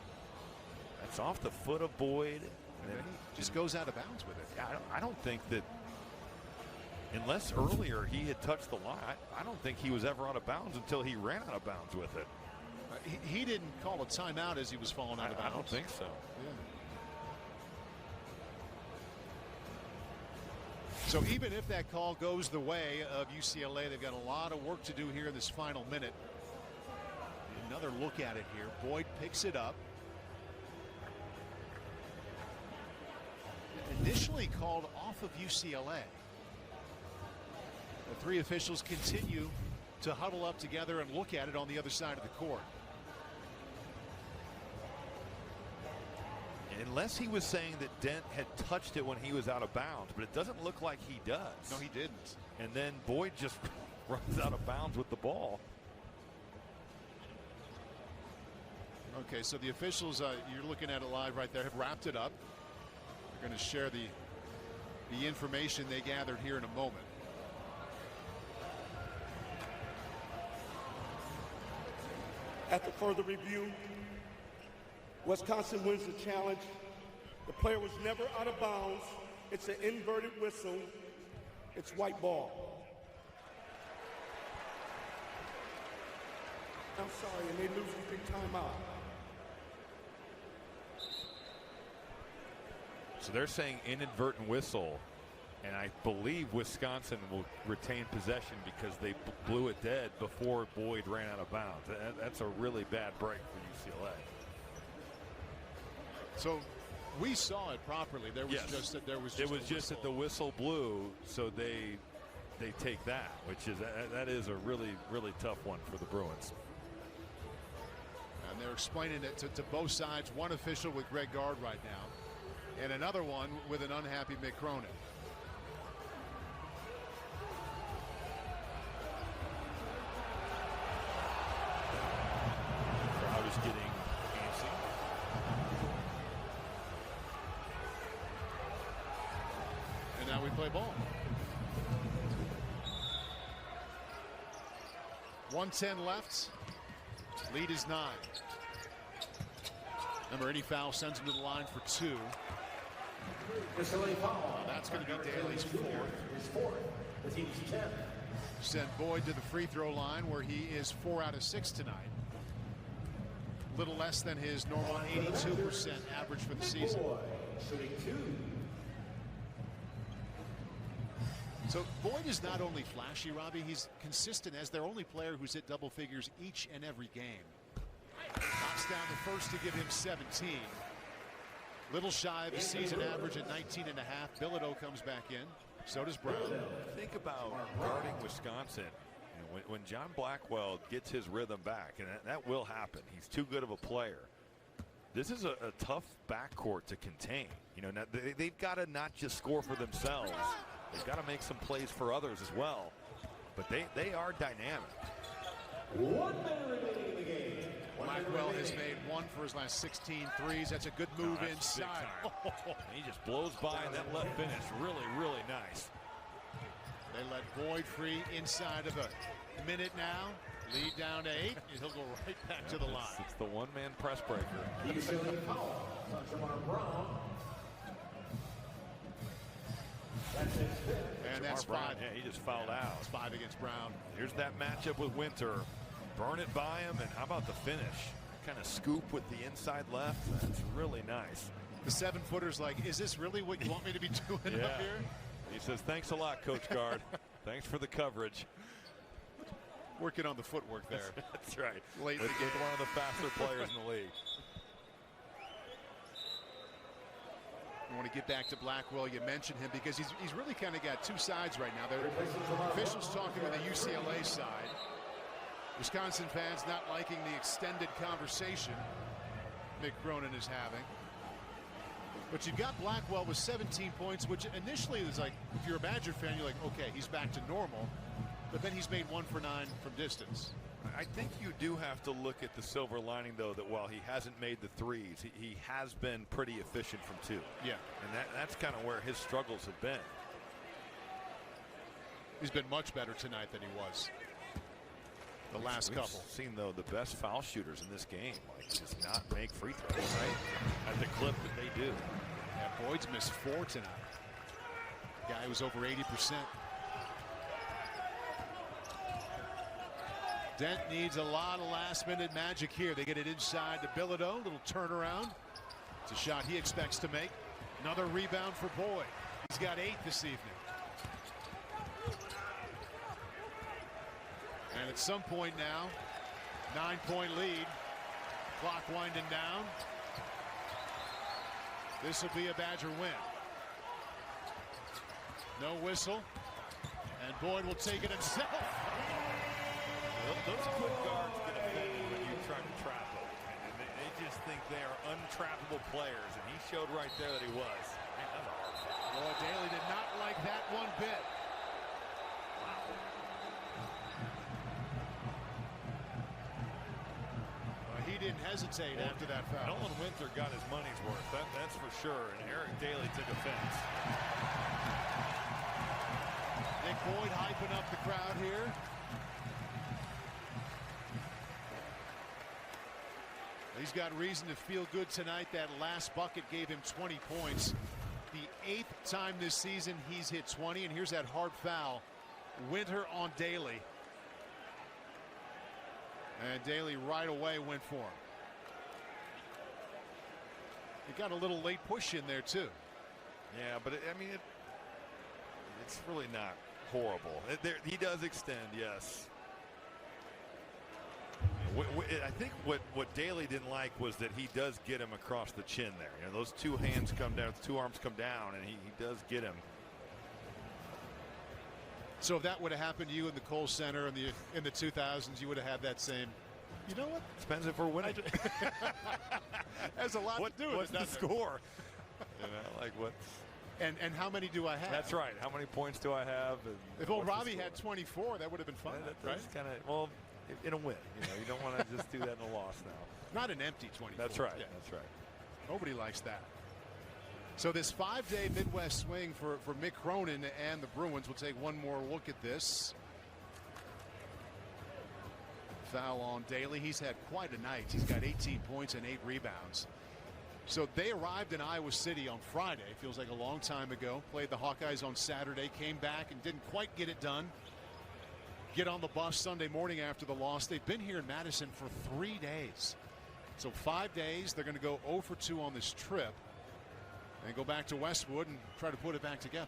that's off the foot of Boyd. And then he just goes out of bounds with it. I don't think that, unless earlier he had touched the line, I don't think he was ever out of bounds until he ran out of bounds with it. He didn't call a timeout as he was falling out of bounds. I don't think so. Yeah. So even if that call goes the way of UCLA, they've got a lot of work to do here in this final minute. Another look at it here. Boyd picks it up. Initially called off of UCLA. The three officials continue to huddle up together and look at it on the other side of the court. Unless he was saying that Dent had touched it when he was out of bounds, but it doesn't look like he does. No, he didn't. And then Boyd just runs out of bounds with the ball. Okay, so the officials, you're looking at it live right there, have wrapped it up. They're going to share the information they gathered here in a moment. After further review, Wisconsin wins the challenge. The player was never out of bounds. It's an inverted whistle. It's white ball. I'm sorry, and they lose a big timeout. So they're saying inadvertent whistle, and I believe Wisconsin will retain possession because they blew it dead before Boyd ran out of bounds. That's a really bad break for UCLA. So we saw it properly. There was just that there was. Just that the whistle blew, so they take that, which is that is a really tough one for the Bruins. And they're explaining it to both sides. One official with Greg Gard right now, and another one with an unhappy Mick Cronin. Crowd is getting antsy. And now we play ball. 1:10 left. Lead is 9. Remember, any foul sends him to the line for 2. That's going to be Daly's 4th. The team's 10. Send Boyd to the free throw line, where he is 4 out of 6 tonight. Little less than his normal 82% average for the season. Shooting 2. So Boyd is not only flashy, Robbie, he's consistent as their only player who's hit double figures each and every game. Knocks down the first to give him 17. Little shy of the season average at 19.5. Bilodeau comes back in. So does Brown. Think about guarding Wisconsin. You know, when John Blackwell gets his rhythm back, and that will happen. He's too good of a player. This is a tough backcourt to contain. You know, now they've got to not just score for themselves. They've got to make some plays for others as well. But they are dynamic. 1 minute remaining in the game. Blackwell has made 1 for his last 16 threes. That's a good move inside. He just blows by, and that left finish really nice. They let Boyd free inside of a minute now. Lead down to 8, and he'll go right back to the line. It's the one-man press breaker. UCLA foul. Touch on Brown. That's his 5th. And that's 5. Yeah, he just fouled out. It's 5 against Brown. Here's that matchup with Winter. Burn it by him, and how about the finish? Kind of scoop with the inside left. That's really nice. The 7-footer's like, is this really what you want me to be doing up here? He says, thanks a lot, Coach Gard. Thanks for the coverage. Working on the footwork there. That's right. Late with in the game. one of the faster players in the league. I want to get back to Blackwell. You mentioned him because he's really kind of got two sides right now. The officials talking with the UCLA side. Wisconsin fans not liking the extended conversation Mick Cronin is having. But you've got Blackwell with 17 points, which initially is like, if you're a Badger fan, you're like, okay, he's back to normal. But then he's made 1 for 9 from distance. I think you do have to look at the silver lining, though, that while he hasn't made the threes, he has been pretty efficient from 2. Yeah. And that's kind of where his struggles have been. He's been much better tonight than he was. the last We've couple. seen, though, the best foul shooters in this game just not make free throws, right? At the clip that they do. Yeah, Boyd's missed 4 tonight. Guy was over 80%. Dent needs a lot of last-minute magic here. They get it inside to Bilodeau. Little turnaround. It's a shot he expects to make. Another rebound for Boyd. He's got 8 this evening. And at some point now, 9-point lead. Clock winding down. This will be a Badger win. No whistle. And Boyd will take it himself. Those quick guards get offended when you try to trap them. And they just think they are untrappable players. And he showed right there that he was. Man, that's a hard foul. Boy, Daly did not like that one bit. He didn't hesitate after that foul. Nolan Winter got his money's worth. That's for sure. And Eric Daly took offense. Nick Boyd hyping up the crowd here. He's got reason to feel good tonight. That last bucket gave him 20 points. The 8th time this season he's hit 20. And here's that hard foul. Winter on Daly. And Daly right away went for him. He got a little late push in there too. Yeah, but I mean, it's really not horrible. He does extend, yes. I think what Daly didn't like was that he does get him across the chin there. You know, those 2 hands come down, 2 arms come down, and he does get him. So if that would have happened to you in the Kohl Center in the 2000s, you would have had that same. You know what? Depends if we're winning. Has a lot to do with what's it. What's the score? You know, like what? And how many do I have? That's right. How many points do I have? And if old Robbie had 24, that would have been fun, right? Kind of, well, in a win. You know, you don't want to just do that in a loss now. Not an empty 24. That's right. Yeah. That's right. Nobody likes that. So this 5-day Midwest swing for Mick Cronin and the Bruins. We'll take one more look at this. Foul on Daly. He's had quite a night. He's got 18 points and 8 rebounds. So they arrived in Iowa City on Friday. Feels like a long time ago. Played the Hawkeyes on Saturday. Came back and didn't quite get it done. Get on the bus Sunday morning after the loss. They've been here in Madison for 3 days. So 5 days. They're going to go 0 for 2 on this trip. And go back to Westwood and try to put it back together.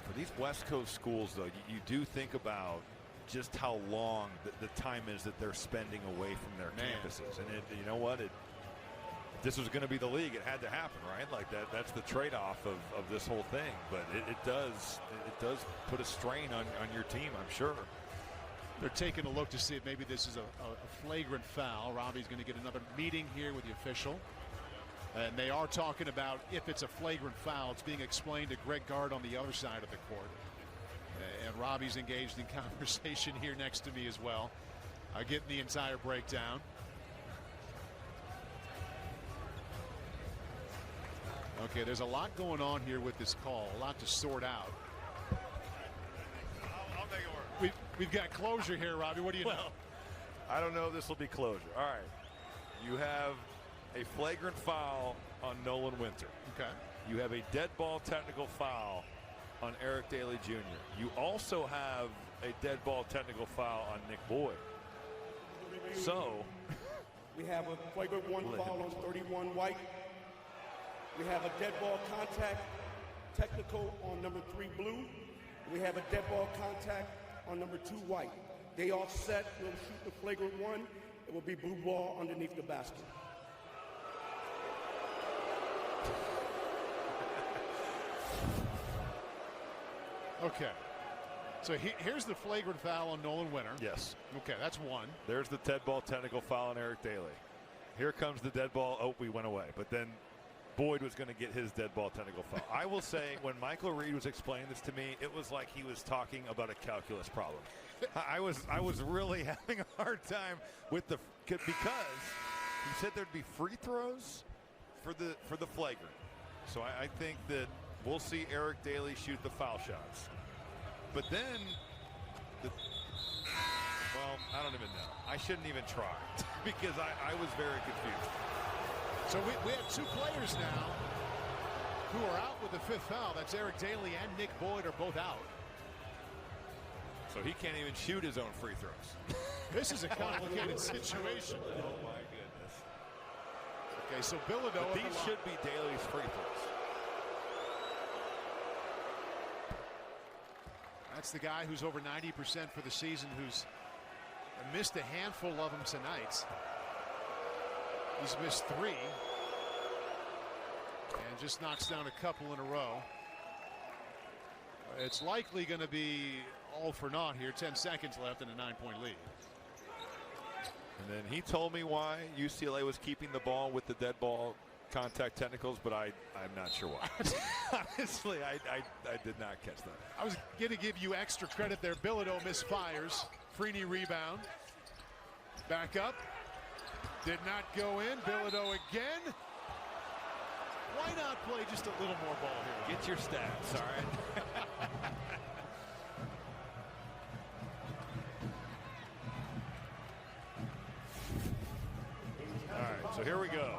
For these West Coast schools, though, you do think about just how long the time is that they're spending away from their campuses. And you know what? This was going to be the league. It had to happen, right? Like that's the trade-off of this whole thing. But it does put a strain on your team, I'm sure. They're taking a look to see if maybe this is a flagrant foul. Robbie's going to get another meeting here with the official. And they are talking about if it's a flagrant foul. It's being explained to Greg Gard on the other side of the court. And Robbie's engaged in conversation here next to me as well. Getting the entire breakdown. Okay, there's a lot going on here with this call. A lot to sort out. I'll make it work. We've got closure here, Robbie. What do you know? I don't know if this will be closure. All right. You have a flagrant foul on Nolan Winter. Okay. You have a dead ball technical foul on Eric Daly Jr. You also have a dead ball technical foul on Nick Boyd. So we have a flagrant 1 foul on 31 White. We have a dead ball contact technical on number 3 Blue. We have a dead ball contact on number 2 White. They offset. We'll shoot the flagrant 1. It will be blue ball underneath the basket. Okay. So here's the flagrant foul on Nolan Winter. yes, Okay, that's 1. there's the dead ball technical foul on Eric Daly. Here comes the dead ball. Oh, we went away. But then Boyd was going to get his dead ball technical foul. I will say, when Michael Reed was explaining this to me, it was like he was talking about a calculus problem. I was really having a hard time with because he said there'd be free throws for the flagrant. So I think that we'll see Eric Daly shoot the foul shots. But then Well, I don't even know. I shouldn't even try because I was very confused. So we have two players now who are out with the fifth foul. That's Eric Daly and Nick Boyd are both out. So he can't even shoot his own free throws. This is a complicated situation. Oh my goodness. Okay, so Bilodeau. But these should be Daly's free throws. That's the guy who's over 90% for the season, who's missed a handful of them tonight. He's missed 3 and just knocks down a couple in a row. It's likely going to be all for naught here. 10 seconds left in a 9-point lead. And then he told me why UCLA was keeping the ball with the dead ball contact technicals, but I'm not sure why. Honestly, I did not catch that. I was going to give you extra credit there. Bilodeau misfires. Freeney rebound. Back up. Did not go in. Bilodeau again. Why not play just a little more ball here? Get your stats, all right? All right, so here we go.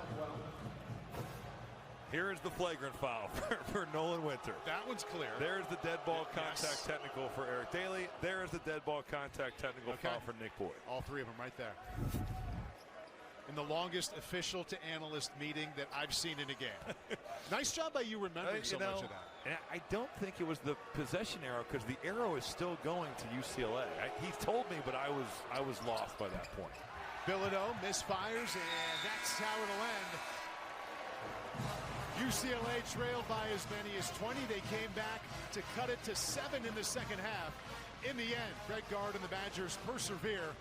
Here is the flagrant foul for Nolan Winter. That one's clear. There's the dead ball contact technical for Eric Daly. There is the dead ball contact technical foul for Nick Boyd. All 3 of them right there. In the longest official to analyst meeting that I've seen in a game. Nice job by you remembering so much of that. And I don't think it was the possession arrow because the arrow is still going to UCLA. He told me, but I was lost by that point. Bilodeau misfires, and that's how it'll end. UCLA trailed by as many as 20. They came back to cut it to 7 in the second half. In the end, Craig Gard and the Badgers persevere.